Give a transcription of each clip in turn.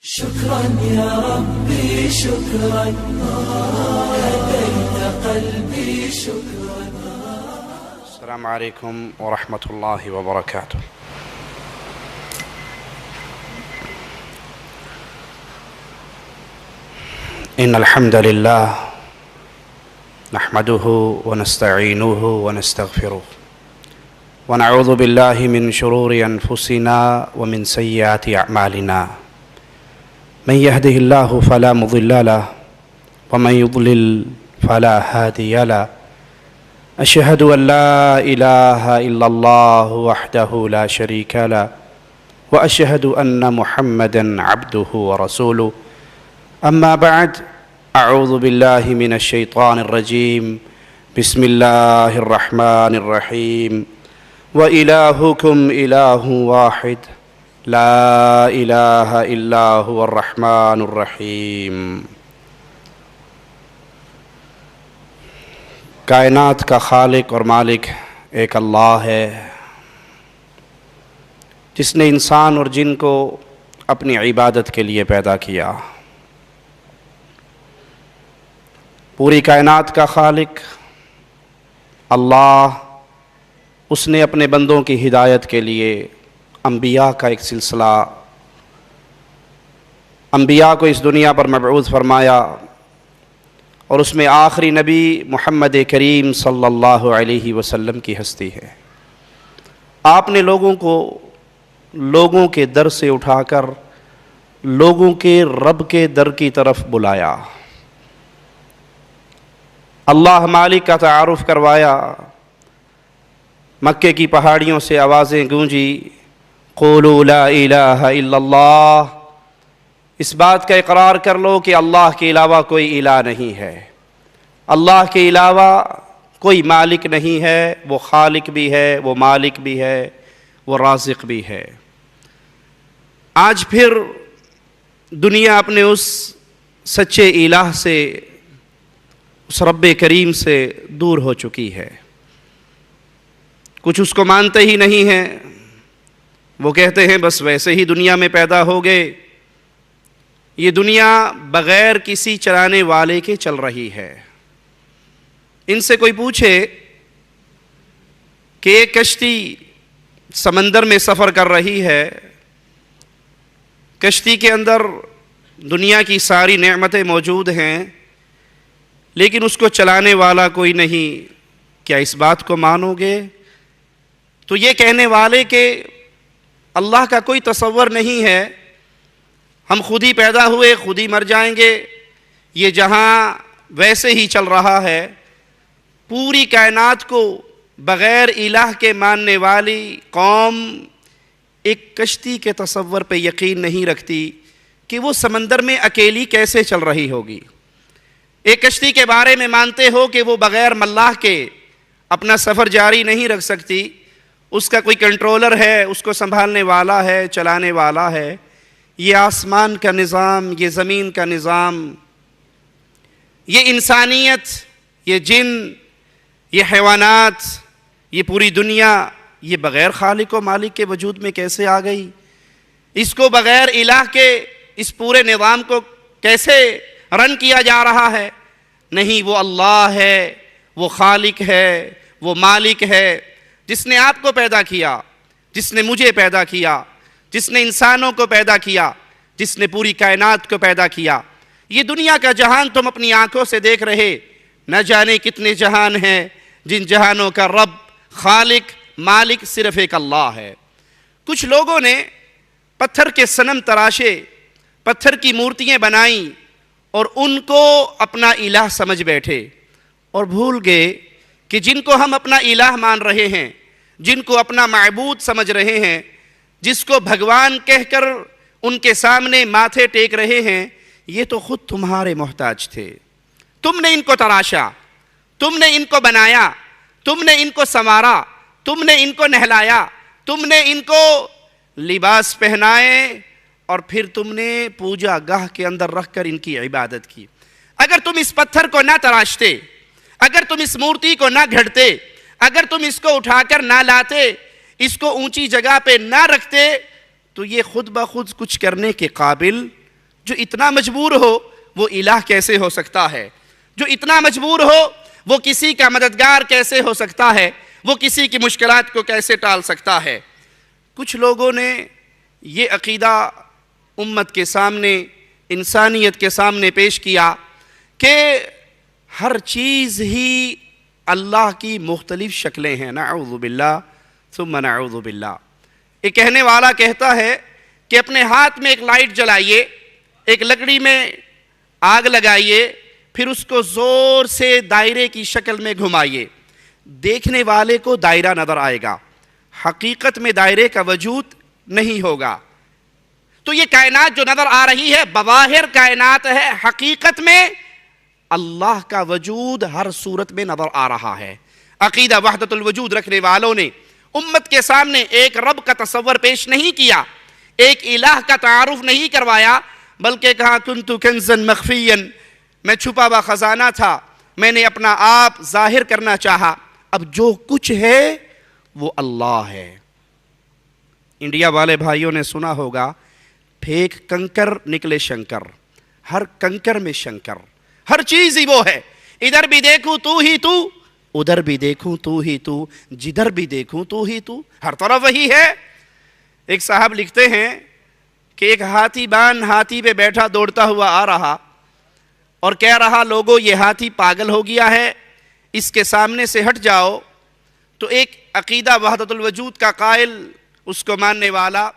شكرا يا ربي شكرا هديت قلبي شكرا. السلام عليكم ورحمة الله وبركاته. إن الحمد لله نحمده ونستعينه ونستغفره ونعوذ بالله من شرور أنفسنا ومن سيئات أعمالنا. من يهده الله فلا مضل له ومن يضلل فلا هادي له. أشهد أن لا إله إلا الله وحده لا شريك له وأشهد أن محمدًا عبده ورسوله. أما بعد، أعوذ بالله من الشيطان الرجيم. بسم الله الرحمن الرحيم. وإلهكم إله واحد لا الہ الا هو الرحمن الرحیم. کائنات کا خالق اور مالک ایک اللہ ہے جس نے انسان اور جن کو اپنی عبادت کے لیے پیدا کیا. پوری کائنات کا خالق اللہ، اس نے اپنے بندوں کی ہدایت کے لیے انبیاء کا ایک سلسلہ، انبیاء کو اس دنیا پر مبعوث فرمایا، اور اس میں آخری نبی محمد کریم صلی اللہ علیہ وسلم کی ہستی ہے. آپ نے لوگوں کو لوگوں کے در سے اٹھا کر لوگوں کے رب کے در کی طرف بلایا. اللہ مالک کا تعارف کروایا. مکے کی پہاڑیوں سے آوازیں گونجی، قولوا لا الہ الا اللہ. اس بات کا اقرار کر لو کہ اللہ کے علاوہ کوئی الہ نہیں ہے، اللہ کے علاوہ کوئی مالک نہیں ہے. وہ خالق بھی ہے، وہ مالک بھی ہے، وہ رازق بھی ہے. آج پھر دنیا اپنے اس سچے الہ سے، اس رب کریم سے دور ہو چکی ہے. کچھ اس کو مانتے ہی نہیں ہیں. وہ کہتے ہیں بس ویسے ہی دنیا میں پیدا ہو گئے. یہ دنیا بغیر کسی چلانے والے کے چل رہی ہے. ان سے کوئی پوچھے کہ ایک کشتی سمندر میں سفر کر رہی ہے، کشتی کے اندر دنیا کی ساری نعمتیں موجود ہیں، لیکن اس کو چلانے والا کوئی نہیں، کیا اس بات کو مانو گے؟ تو یہ کہنے والے کہ اللہ کا کوئی تصور نہیں ہے، ہم خود ہی پیدا ہوئے، خود ہی مر جائیں گے، یہ جہاں ویسے ہی چل رہا ہے. پوری کائنات کو بغیر الہ کے ماننے والی قوم ایک کشتی کے تصور پہ یقین نہیں رکھتی کہ وہ سمندر میں اکیلی کیسے چل رہی ہوگی. ایک کشتی کے بارے میں مانتے ہو کہ وہ بغیر ملاح کے اپنا سفر جاری نہیں رکھ سکتی، اس کا کوئی کنٹرولر ہے، اس کو سنبھالنے والا ہے، چلانے والا ہے. یہ آسمان کا نظام، یہ زمین کا نظام، یہ انسانیت، یہ جن، یہ حیوانات، یہ پوری دنیا، یہ بغیر خالق و مالک کے وجود میں کیسے آ گئی؟ اس کو بغیر الہ کے اس پورے نظام کو کیسے رن کیا جا رہا ہے؟ نہیں، وہ اللہ ہے، وہ خالق ہے، وہ مالک ہے، جس نے آپ کو پیدا کیا، جس نے مجھے پیدا کیا، جس نے انسانوں کو پیدا کیا، جس نے پوری کائنات کو پیدا کیا. یہ دنیا کا جہان تم اپنی آنکھوں سے دیکھ رہے، نہ جانے کتنے جہان ہیں، جن جہانوں کا رب، خالق، مالک صرف ایک اللہ ہے. کچھ لوگوں نے پتھر کے صنم تراشے، پتھر کی مورتیاں بنائیں اور ان کو اپنا الہ سمجھ بیٹھے، اور بھول گئے کہ جن کو ہم اپنا الہ مان رہے ہیں، جن کو اپنا معبود سمجھ رہے ہیں، جس کو بھگوان کہہ کر ان کے سامنے ماتھے ٹیک رہے ہیں، یہ تو خود تمہارے محتاج تھے. تم نے ان کو تراشا، تم نے ان کو بنایا، تم نے ان کو سنوارا، تم نے ان کو نہلایا، تم نے ان کو لباس پہنائے، اور پھر تم نے پوجا گاہ کے اندر رکھ کر ان کی عبادت کی. اگر تم اس پتھر کو نہ تراشتے، اگر تم اس مورتی کو نہ گھڑتے، اگر تم اس کو اٹھا کر نہ لاتے، اس کو اونچی جگہ پہ نہ رکھتے، تو یہ خود بخود کچھ کرنے کے قابل جو اتنا مجبور ہو وہ الہ کیسے ہو سکتا ہے؟ جو اتنا مجبور ہو وہ کسی کا مددگار کیسے ہو سکتا ہے؟ وہ کسی کی مشکلات کو کیسے ٹال سکتا ہے؟ کچھ لوگوں نے یہ عقیدہ امت کے سامنے، انسانیت کے سامنے پیش کیا کہ ہر چیز ہی اللہ کی مختلف شکلیں ہیں۔ نعوذ باللہ ثم نعوذ باللہ۔ ایک کہنے والا کہتا ہے کہ اپنے ہاتھ میں ایک لائٹ جلائیے، ایک لکڑی میں آگ لگائیے، پھر اس کو زور سے دائرے کی شکل میں گھمائیے، دیکھنے والے کو دائرہ نظر آئے گا، حقیقت میں دائرے کا وجود نہیں ہوگا۔ تو یہ کائنات جو نظر آ رہی ہے بظاہر کائنات ہے، حقیقت میں اللہ کا وجود ہر صورت میں نظر آ رہا ہے۔ عقیدہ وحدت الوجود رکھنے والوں نے امت کے سامنے ایک رب کا تصور پیش نہیں کیا، ایک الہ کا تعارف نہیں کروایا، بلکہ کہا کنت کنزا مخفیا، میں چھپا ہوا خزانہ تھا، میں نے اپنا آپ ظاہر کرنا چاہا، اب جو کچھ ہے وہ اللہ ہے۔ انڈیا والے بھائیوں نے سنا ہوگا پھینک کنکر نکلے شنکر، ہر کنکر میں شنکر، ہر چیز ہی وہ ہے۔ ادھر بھی دیکھوں تو ہی تو، ادھر بھی دیکھوں تو ہی تو، جدھر بھی دیکھوں تو ہی تو، ہر طرف وہی ہے۔ ایک صاحب لکھتے ہیں کہ ایک ہاتھی بان ہاتھی پہ بیٹھا دوڑتا ہوا آ رہا اور کہہ رہا لوگوں یہ ہاتھی پاگل ہو گیا ہے، اس کے سامنے سے ہٹ جاؤ۔ تو ایک عقیدہ وحدت الوجود کا قائل، اس کو ماننے والا،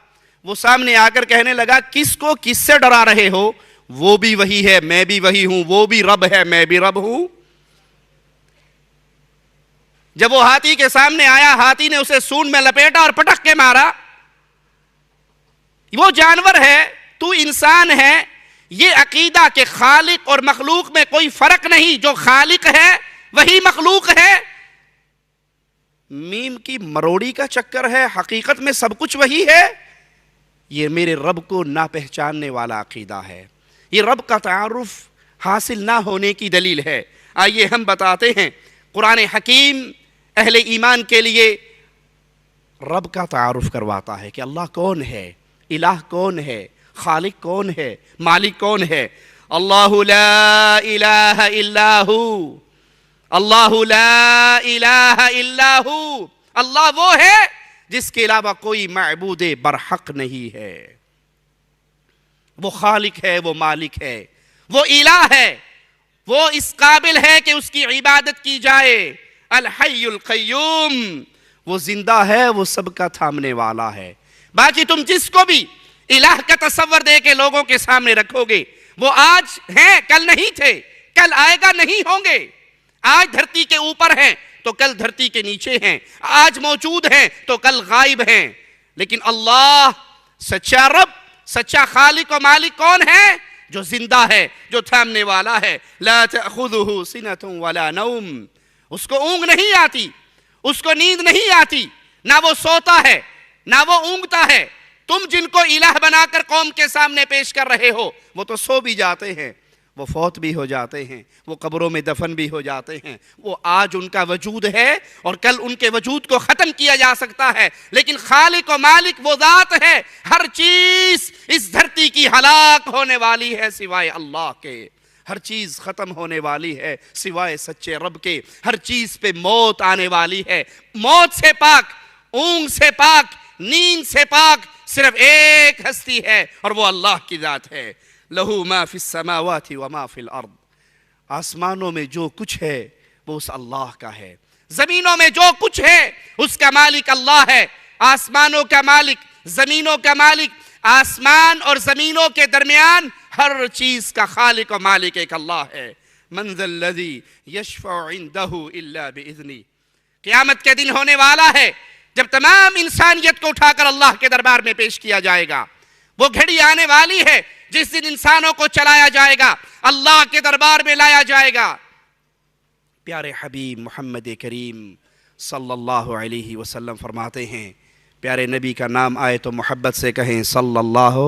وہ سامنے آ کر کہنے لگا کس کو کس سے ڈرا رہے ہو؟ وہ بھی وہی ہے، میں بھی وہی ہوں، وہ بھی رب ہے، میں بھی رب ہوں۔ جب وہ ہاتھی کے سامنے آیا، ہاتھی نے اسے سونڈ میں لپیٹا اور پٹک کے مارا۔ وہ جانور ہے، تو انسان ہے۔ یہ عقیدہ کہ خالق اور مخلوق میں کوئی فرق نہیں، جو خالق ہے وہی مخلوق ہے، میم کی مروڑی کا چکر ہے، حقیقت میں سب کچھ وہی ہے۔ یہ میرے رب کو نہ پہچاننے والا عقیدہ ہے، یہ رب کا تعارف حاصل نہ ہونے کی دلیل ہے۔ آئیے ہم بتاتے ہیں، قرآن حکیم اہل ایمان کے لیے رب کا تعارف کرواتا ہے کہ اللہ کون ہے، الہ کون ہے، خالق کون ہے، مالک کون ہے۔ اللہ لا الہ الا ہو، اللہ لا الہ الا ہو، اللہ وہ ہے جس کے علاوہ کوئی معبود برحق نہیں ہے۔ وہ خالق ہے، وہ مالک ہے، وہ الہ ہے، وہ اس قابل ہے کہ اس کی عبادت کی جائے۔ الحی القیوم، وہ زندہ ہے، وہ سب کا تھامنے والا ہے۔ باقی تم جس کو بھی الہ کا تصور دے کے لوگوں کے سامنے رکھو گے، وہ آج ہیں کل نہیں تھے، کل آئے گا نہیں ہوں گے۔ آج دھرتی کے اوپر ہیں تو کل دھرتی کے نیچے ہیں، آج موجود ہیں تو کل غائب ہیں۔ لیکن اللہ سچا رب، سچا خالق و مالک کون ہے؟ جو زندہ ہے، جو تھامنے والا ہے۔ لا تأخذہ سنۃ ولا نوم، اس کو اونگ نہیں آتی، اس کو نیند نہیں آتی، نہ وہ سوتا ہے نہ وہ اونگتا ہے۔ تم جن کو الہ بنا کر قوم کے سامنے پیش کر رہے ہو، وہ تو سو بھی جاتے ہیں، وہ فوت بھی ہو جاتے ہیں، وہ قبروں میں دفن بھی ہو جاتے ہیں۔ وہ آج ان کا وجود ہے اور کل ان کے وجود کو ختم کیا جا سکتا ہے، لیکن خالق و مالک وہ ذات ہے۔ ہر چیز اس دھرتی کی ہلاک ہونے والی ہے سوائے اللہ کے، ہر چیز ختم ہونے والی ہے سوائے سچے رب کے، ہر چیز پہ موت آنے والی ہے۔ موت سے پاک، اونگ سے پاک، نیند سے پاک صرف ایک ہستی ہے اور وہ اللہ کی ذات ہے۔ لہو ما فی السماوات وما فی الارض، آسمانوں میں جو کچھ ہے وہ اس اللہ کا ہے، زمینوں میں جو کچھ ہے اس کا مالک اللہ ہے۔ آسمانوں کا مالک، زمینوں کا مالک، آسمان اور زمینوں کے درمیان ہر چیز کا خالق و مالک ایک اللہ ہے۔ من ذا الذی یشفع عندہ الا باذنہ، قیامت کے دن ہونے والا ہے جب تمام انسانیت کو اٹھا کر اللہ کے دربار میں پیش کیا جائے گا۔ وہ گھڑی آنے والی ہے جس دن انسانوں کو چلایا جائے گا، اللہ کے دربار میں لایا جائے گا۔ پیارے حبیب محمد کریم صلی اللہ علیہ وسلم فرماتے ہیں، پیارے نبی کا نام آئے تو محبت سے کہیں صلی اللہ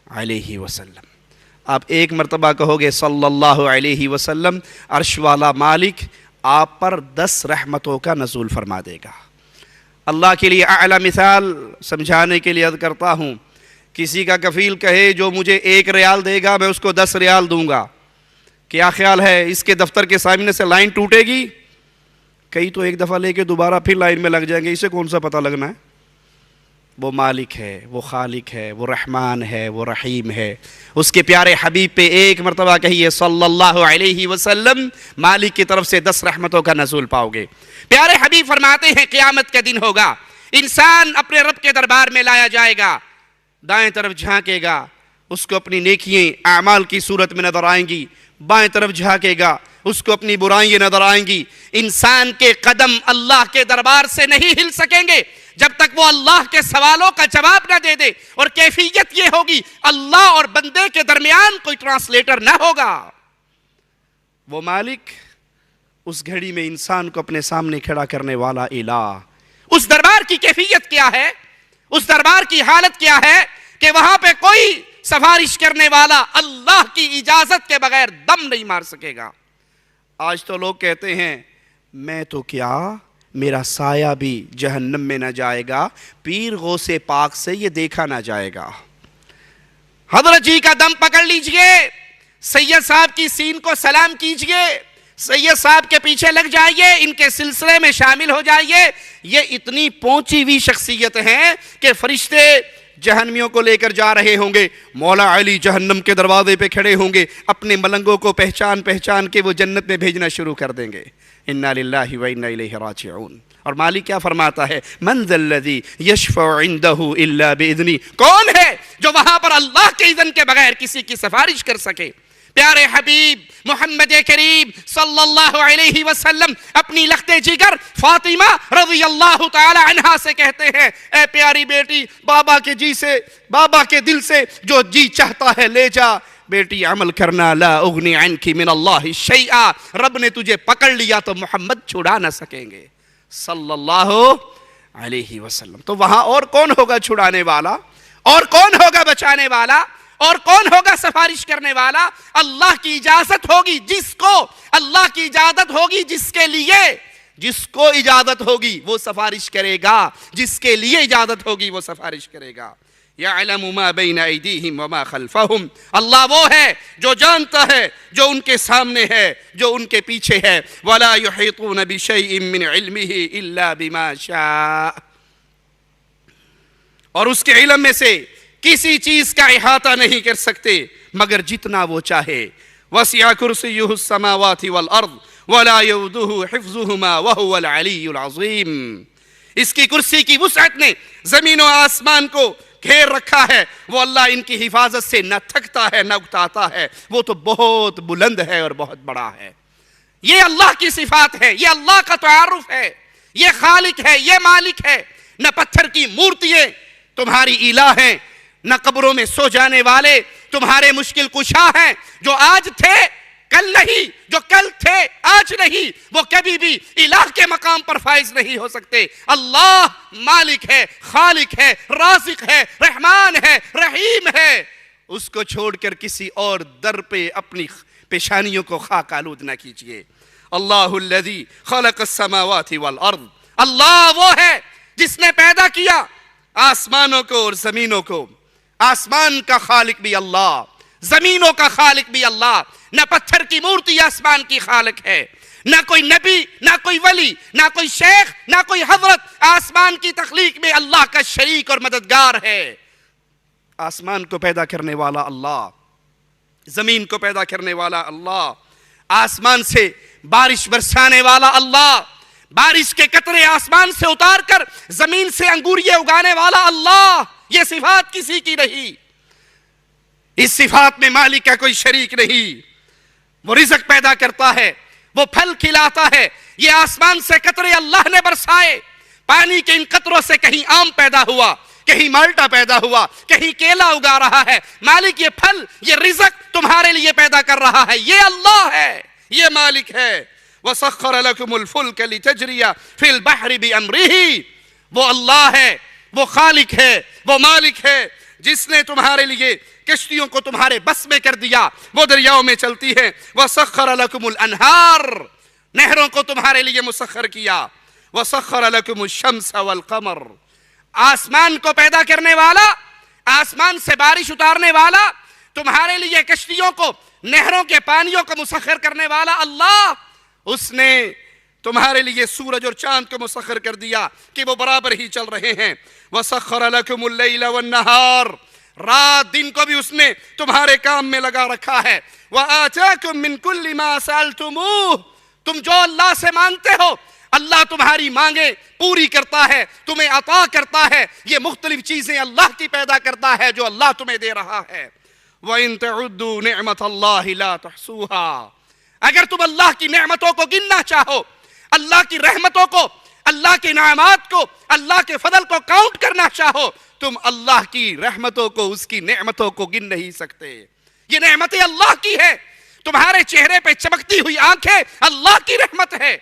علیہ وسلم۔ آپ ایک مرتبہ کہو گے صلی اللہ علیہ وسلم، عرش والا مالک آپ پر 10 رحمتوں کا نزول فرما دے گا۔ اللہ کے لیے اعلیٰ مثال سمجھانے کے لیے عرض کرتا ہوں کسی کا کفیل کہے جو مجھے 1 ریال دے گا میں اس کو 10 ریال دوں گا، کیا خیال ہے اس کے دفتر کے سامنے سے لائن ٹوٹے گی؟ کئی تو ایک دفعہ لے کے دوبارہ پھر لائن میں لگ جائیں گے، اسے کون سا پتہ لگنا ہے؟ وہ مالک ہے، وہ خالق ہے، وہ رحمان ہے، وہ رحیم ہے۔ اس کے پیارے حبیب پہ ایک مرتبہ کہیے صلی اللہ علیہ وسلم، مالک کی طرف سے 10 رحمتوں کا نزول پاؤ گے۔ پیارے حبیب فرماتے ہیں قیامت کا دن ہوگا، انسان اپنے رب کے دربار میں لایا جائے گا، دائیں طرف جھانکے گا، اس کو اپنی نیکییں اعمال کی صورت میں نظر آئیں گی، بائیں طرف جھانکے گا، اس کو اپنی برائیاں نظر آئیں گی۔ انسان کے قدم اللہ کے دربار سے نہیں ہل سکیں گے جب تک وہ اللہ کے سوالوں کا جواب نہ دے دے، اور کیفیت یہ ہوگی اللہ اور بندے کے درمیان کوئی ٹرانسلیٹر نہ ہوگا۔ وہ مالک اس گھڑی میں انسان کو اپنے سامنے کھڑا کرنے والا الہ، اس دربار کی کیفیت کیا ہے، اس دربار کی حالت کیا ہے کہ وہاں پہ کوئی سفارش کرنے والا اللہ کی اجازت کے بغیر دم نہیں مار سکے گا۔ آج تو لوگ کہتے ہیں میں تو کیا، میرا سایہ بھی جہنم میں نہ جائے گا، پیر غوث پاک سے یہ دیکھا نہ جائے گا۔ حضرت جی کا دم پکڑ لیجئے، سید صاحب کی سین کو سلام کیجئے، سید صاحب کے پیچھے لگ جائیے، ان کے سلسلے میں شامل ہو جائیے۔ یہ اتنی پہنچی ہوئی شخصیت ہیں کہ فرشتے جہنمیوں کو لے کر جا رہے ہوں گے، مولا علی جہنم کے دروازے پہ کھڑے ہوں گے، اپنے ملنگوں کو پہچان پہچان کے وہ جنت میں بھیجنا شروع کر دیں گے۔ انا للہ و انا الیہ راجعون۔ اور مالک کیا فرماتا ہے؟ من ذا الذی یشفع عندہ الا باذنہ، کون ہے جو وہاں پر اللہ کے اذن کے بغیر کسی کی سفارش کر سکے؟ پیارے حبیب محمد کریم صلی اللہ علیہ وسلم اپنی لخت جگر فاطمہ رضی اللہ تعالی عنہا سے کہتے ہیں، اے پیاری بیٹی، بابا کے جی سے، بابا کے دل سے جو جی چاہتا ہے لے جا، بیٹی عمل کرنا، لا اغنی عنک من اللہ شیئا، رب نے تجھے پکڑ لیا تو محمد چھڑا نہ سکیں گے صلی اللہ علیہ وسلم۔ تو وہاں اور کون ہوگا چھڑانے والا، اور کون ہوگا بچانے والا، اور کون ہوگا سفارش کرنے والا؟ اللہ کی اجازت ہوگی جس کو، اللہ کی اجازت ہوگی جس کے لیے، جس کو اجازت ہوگی وہ سفارش کرے گا، جس کے لیے اجازت ہوگی وہ سفارش کرے گا۔ یعلم ما بین ایدیہم وما خلفہم، اللہ وہ ہے جو جانتا ہے جو ان کے سامنے ہے، جو ان کے پیچھے ہے۔ ولا یحیطون بشیء من علمہ الا بما شاء، اور اس کے علم میں سے کسی چیز کا احاطہ نہیں کر سکتے مگر جتنا وہ چاہے۔ وسع کرسیہ السماوات والارض ولا یؤودہ حفظہما وہو العلی العظیم، اس کی کرسی کی وسعت نے زمین و آسمان کو گھیر رکھا ہے، وہ اللہ ان کی حفاظت سے نہ تھکتا ہے نہ اکتاتا ہے، وہ تو بہت بلند ہے اور بہت بڑا ہے۔ یہ اللہ کی صفات ہے، یہ اللہ کا تعارف ہے، یہ خالق ہے، یہ مالک ہے۔ نہ پتھر کی مورتیاں تمہاری الہ ہیں، نہ قبروں میں سو جانے والے تمہارے مشکل کشا ہیں، جو آج تھے کل نہیں، جو کل تھے آج نہیں، وہ کبھی بھی الہ کے مقام پر فائز نہیں ہو سکتے۔ اللہ مالک ہے، خالق ہے، رازق ہے، رحمان ہے، رحیم ہے، اس کو چھوڑ کر کسی اور در پہ اپنی پیشانیوں کو خاک آلود نہ کیجئے۔ اللہ الذی خلق السماوات والارض، اللہ وہ ہے جس نے پیدا کیا آسمانوں کو اور زمینوں کو۔ آسمان کا خالق بھی اللہ، زمینوں کا خالق بھی اللہ۔ نہ پتھر کی مورتی آسمان کی خالق ہے، نہ کوئی نبی، نہ کوئی ولی، نہ کوئی شیخ، نہ کوئی حضرت آسمان کی تخلیق میں اللہ کا شریک اور مددگار ہے۔ آسمان کو پیدا کرنے والا اللہ، زمین کو پیدا کرنے والا اللہ، آسمان سے بارش برسانے والا اللہ، بارش کے قطرے آسمان سے اتار کر زمین سے انگوریے اگانے والا اللہ۔ یہ صفات کسی کی نہیں، اس صفات میں مالک کا کوئی شریک نہیں۔ وہ رزق پیدا کرتا ہے، وہ پھل کھلاتا ہے۔ یہ آسمان سے قطرے اللہ نے برسائے، پانی کے ان قطروں سے کہیں آم پیدا ہوا، کہیں مالٹا پیدا ہوا، کہیں کیلا اگا رہا ہے۔ مالک یہ پھل، یہ رزق تمہارے لیے پیدا کر رہا ہے، یہ اللہ ہے، یہ مالک ہے۔ وَسَخَّرَ لَكُمُ الْفُلْكَ لِتَجْرِيَ فِي الْبَحْرِ بِأَمْرِهِ، وہ اللہ ہے، وہ خالق ہے، وہ مالک ہے جس نے تمہارے لیے کشتیوں کو تمہارے بس میں کر دیا، وہ دریاؤں میں چلتی ہیں۔ وَسَخَّرَ لَكُمُ الْأَنْهَارِ، نہروں کو تمہارے لیے مسخر کیا۔ وَسَخَّرَ لَكُمُ الشَّمْسَ وَالْقَمَرِ، آسمان کو پیدا کرنے والا، آسمان سے بارش اتارنے والا، تمہارے لیے کشتیوں کو، نہروں کے پانیوں کو مسخر کرنے والا اللہ، اس نے تمہارے لیے سورج اور چاند کو مسخر کر دیا کہ وہ برابر ہی چل رہے ہیں۔ وَسَخَّرَ لَكُمُ اللَّيْلَ وَالنَّهَارَ، رات دن کو بھی اس نے تمہارے کام میں لگا رکھا ہے۔ وَآتَاكُم مِّن كُلِّ مَا سَأَلْتُمُوهُ، تم جو اللہ سے مانگتے ہو اللہ تمہاری مانگیں پوری کرتا ہے، تمہیں عطا کرتا ہے۔ یہ مختلف چیزیں اللہ کی پیدا کرتا ہے جو اللہ تمہیں دے رہا ہے۔ وَإِن تَعُدُّوا نِعْمَةَ اللَّهِ لَا تُحْصُوهَا، اگر تم اللہ کی نعمتوں کو گننا چاہو، اللہ کی رحمتوں کو، اللہ کے انعامات کو، اللہ کے فضل کو کاؤنٹ کرنا چاہو، تم اللہ کی رحمتوں کو، اس کی نعمتوں کو گن نہیں سکتے۔ یہ نعمتیں اللہ کی ہے۔ تمہارے چہرے پہ چمکتی ہوئی آنکھیں اللہ کی رحمت ہے۔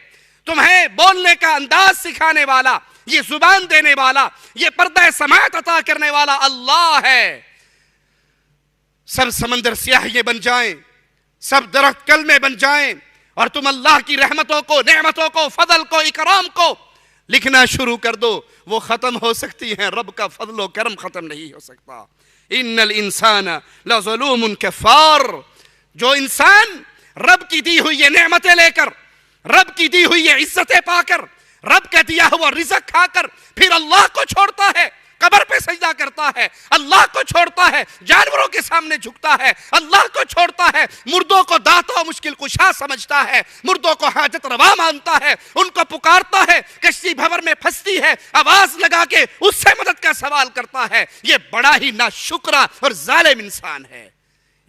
تمہیں بولنے کا انداز سکھانے والا، یہ زبان دینے والا، یہ پردہ سماعت عطا کرنے والا اللہ ہے۔ سب سمندر سیاہی بن جائیں، سب درخت کلمے بن جائیں، اور تم اللہ کی رحمتوں کو، نعمتوں کو، فضل کو، اکرام کو لکھنا شروع کر دو، وہ ختم ہو سکتی ہیں، رب کا فضل و کرم ختم نہیں ہو سکتا۔ ان الانسان لظلوم کفار، جو انسان رب کی دی ہوئی یہ نعمتیں لے کر، رب کی دی ہوئی یہ عزتیں پا کر، رب کا دیا ہوا رزق کھا کر پھر اللہ کو چھوڑتا ہے، قبر پہ سجدہ کرتا ہے، اللہ کو چھوڑتا ہے، جانوروں کے سامنے جھکتا ہے، اللہ کو چھوڑتا ہے، مردوں کو داتا و مشکل کشا سمجھتا ہے، مردوں کو حاجت روا مانتا ہے، ان کو پکارتا ہے، کشتی بھنور میں پھنستی ہے، آواز لگا کے اس سے مدد کا سوال کرتا ہے۔ یہ بڑا ہی ناشکرا اور ظالم انسان ہے۔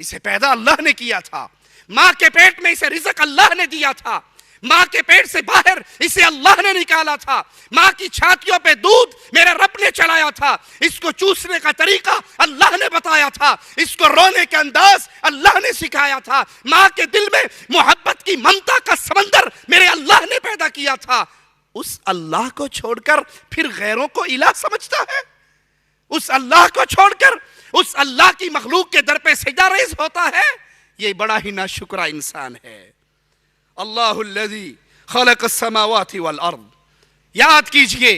اسے پیدا اللہ نے کیا تھا، ماں کے پیٹ میں اسے رزق اللہ نے دیا تھا، ماں کے پیٹ سے باہر اسے اللہ نے نکالا تھا، ماں کی چھاتیوں پہ دودھ میرے رب نے چلایا تھا، اس کو چوسنے کا طریقہ اللہ نے بتایا تھا، اس کو رونے کا انداز اللہ نے سکھایا تھا، ماں کے دل میں محبت کی ممتا کا سمندر میرے اللہ نے پیدا کیا تھا۔ اس اللہ کو چھوڑ کر پھر غیروں کو الہ سمجھتا ہے، اس اللہ کو چھوڑ کر اس اللہ کی مخلوق کے در پہ سجدہ ریز ہوتا ہے۔ یہ بڑا ہی ناشکرا انسان ہے۔ اللہ الذی خلق السماوات والارض، یاد کیجئے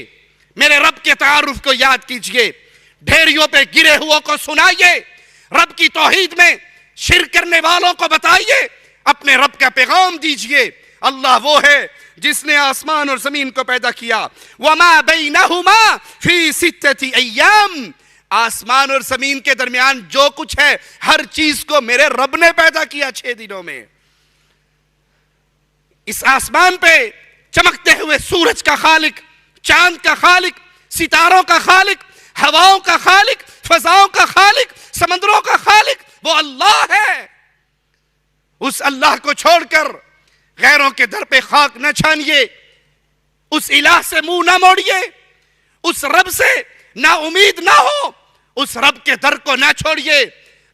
میرے رب کے تعارف کو، یاد کیجئے، ڈھیریوں پہ گرے ہوا کو سنائیے، رب کی توحید میں شرک کرنے والوں کو بتائیے، اپنے رب کا پیغام دیجئے۔ اللہ وہ ہے جس نے آسمان اور زمین کو پیدا کیا، وما بینہما فی ستۃ ایام، آسمان اور زمین کے درمیان جو کچھ ہے ہر چیز کو میرے رب نے پیدا کیا 6 دنوں میں۔ اس آسمان پہ چمکتے ہوئے سورج کا خالق، چاند کا خالق، ستاروں کا خالق، ہواؤں کا خالق، فضاؤں کا خالق، سمندروں کا خالق وہ اللہ ہے۔ اس اللہ کو چھوڑ کر غیروں کے در پہ خاک نہ چھانیے، اس الہ سے منہ نہ موڑیے، اس رب سے نا امید نہ ہو، اس رب کے در کو نہ چھوڑیے۔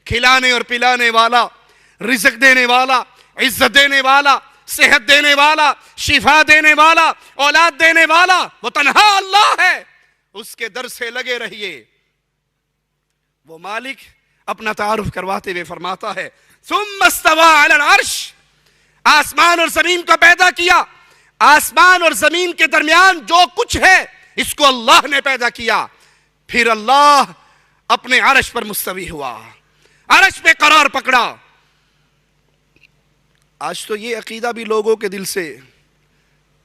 کھلانے اور پلانے والا، رزق دینے والا، عزت دینے والا، صحت دینے والا، شفا دینے والا، اولاد دینے والا وہ تنہا اللہ ہے، اس کے در سے لگے رہیے۔ وہ مالک اپنا تعارف کرواتے ہوئے فرماتا ہے ثم استوى على العرش، آسمان اور زمین کو پیدا کیا، آسمان اور زمین کے درمیان جو کچھ ہے اس کو اللہ نے پیدا کیا، پھر اللہ اپنے عرش پر مستوی ہوا، عرش پہ قرار پکڑا۔ آج تو یہ عقیدہ بھی لوگوں کے دل سے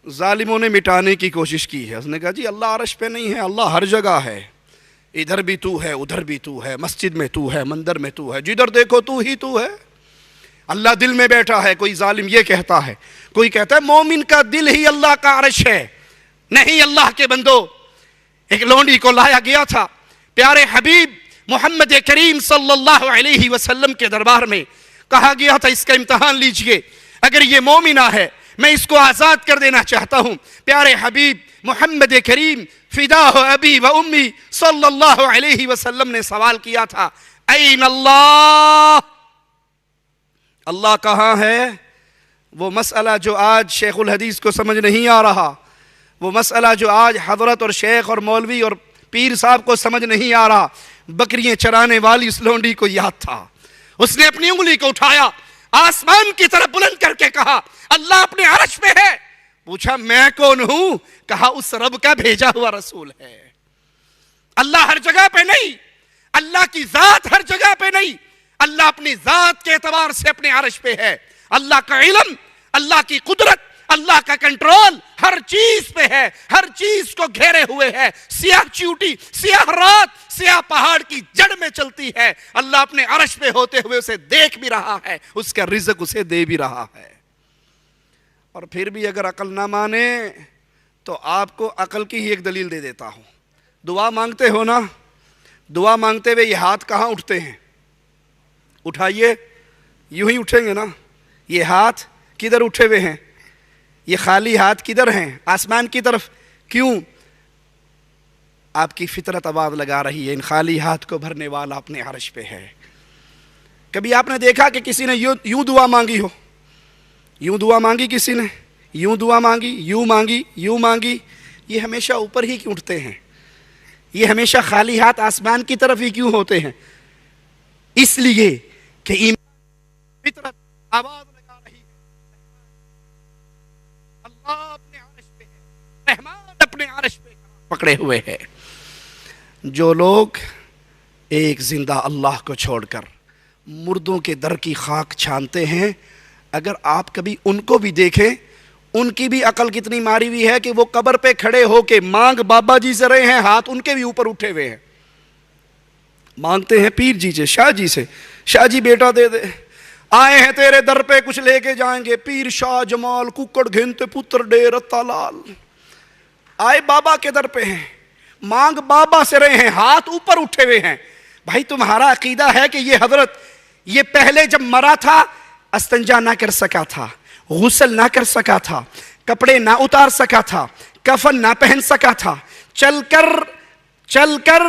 ظالموں نے مٹانے کی کوشش کی ہے۔ اس نے کہا جی اللہ عرش پہ نہیں ہے، اللہ ہر جگہ ہے، ادھر بھی تو ہے، ادھر بھی تو ہے، مسجد میں تو ہے، مندر میں تو ہے، جدھر دیکھو تو ہی تو ہے، اللہ دل میں بیٹھا ہے۔ کوئی ظالم یہ کہتا ہے، کوئی کہتا ہے مومن کا دل ہی اللہ کا عرش ہے۔ نہیں اللہ کے بندو، ایک لونڈی کو لایا گیا تھا پیارے حبیب محمد کریم صلی اللہ علیہ وسلم کے دربار میں، کہا گیا تھا اس کا امتحان لیجئے، اگر یہ مومنہ ہے میں اس کو آزاد کر دینا چاہتا ہوں۔ پیارے حبیب محمد کریم فداہ ابی و امی صلی اللہ علیہ وسلم نے سوال کیا تھا این اللہ، اللہ کہاں ہے؟ وہ مسئلہ جو آج شیخ الحدیث کو سمجھ نہیں آ رہا، وہ مسئلہ جو آج حضرت اور شیخ اور مولوی اور پیر صاحب کو سمجھ نہیں آ رہا، بکریاں چرانے والی اس لونڈی کو یاد تھا۔ اس نے اپنی انگلی کو اٹھایا، آسمان کی طرف بلند کر کے کہا اللہ اپنے عرش پہ ہے۔ پوچھا میں کون ہوں؟ کہا اس رب کا بھیجا ہوا رسول ہے۔ اللہ ہر جگہ پہ نہیں، اللہ کی ذات ہر جگہ پہ نہیں، اللہ اپنی ذات کے اعتبار سے اپنے عرش پہ ہے. اللہ کا علم، اللہ کی قدرت، اللہ کا کنٹرول ہر چیز پہ ہے، ہر چیز کو گھیرے ہوئے ہے. سیاہ چیوٹی، سیاہ رات، سیاہ پہاڑ کی جڑ میں چلتی ہے، اللہ اپنے عرش پہ ہوتے ہوئے اسے دیکھ بھی رہا ہے، اس کا رزق اسے دے بھی رہا ہے. اور پھر بھی اگر عقل نہ مانے تو آپ کو عقل کی ہی ایک دلیل دے دیتا ہوں. دعا مانگتے ہو نا، دعا مانگتے ہوئے یہ ہاتھ کہاں اٹھتے ہیں؟ اٹھائیے، یوں ہی اٹھیں گے نا. یہ ہاتھ کدھر اٹھے ہوئے ہیں؟ یہ خالی ہاتھ کدھر ہیں؟ آسمان کی طرف. کیوں؟ آپ کی فطرت آواز لگا رہی ہے ان خالی ہاتھ کو بھرنے والا اپنے عرش پہ ہے. کبھی آپ نے دیکھا کہ کسی نے یوں دعا مانگی ہو؟ یوں دعا مانگی کسی نے؟ یوں دعا مانگی، یوں مانگی، یوں مانگی؟ یہ ہمیشہ اوپر ہی کیوں اٹھتے ہیں؟ یہ ہمیشہ خالی ہاتھ آسمان کی طرف ہی کیوں ہوتے ہیں؟ اس لیے کہ ایمان فطرت آواز لگا رہی ہے، اللہ اپنے عرش پہ ہے، رحمان اپنے عرش پہ پکڑے ہوئے ہے. جو لوگ ایک زندہ اللہ کو چھوڑ کر مردوں کے در کی خاک چھانتے ہیں، اگر آپ کبھی ان کو بھی دیکھیں، ان کی بھی عقل کتنی ماری ہوئی ہے کہ وہ قبر پہ کھڑے ہو کے مانگ بابا جی سے رہے ہیں، ہاتھ ان کے بھی اوپر اٹھے ہوئے ہیں. مانگتے ہیں پیر جی سے، شاہ جی سے، شاہ جی بیٹا دے دے، آئے ہیں تیرے در پہ کچھ لے کے جائیں گے. پیر شاہ جمال ککڑ گھنتے پتر ڈیر تالال آئے بابا کے در پہ ہیں، مانگ بابا سے رہے ہیں، ہاتھ اوپر اٹھے ہوئے ہیں. بھائی تمہارا عقیدہ ہے کہ یہ حضرت یہ پہلے جب مرا تھا استنجا نہ کر سکا تھا، غسل نہ کر سکا تھا، کپڑے نہ اتار سکا تھا، کفن نہ پہن سکا تھا، چل کر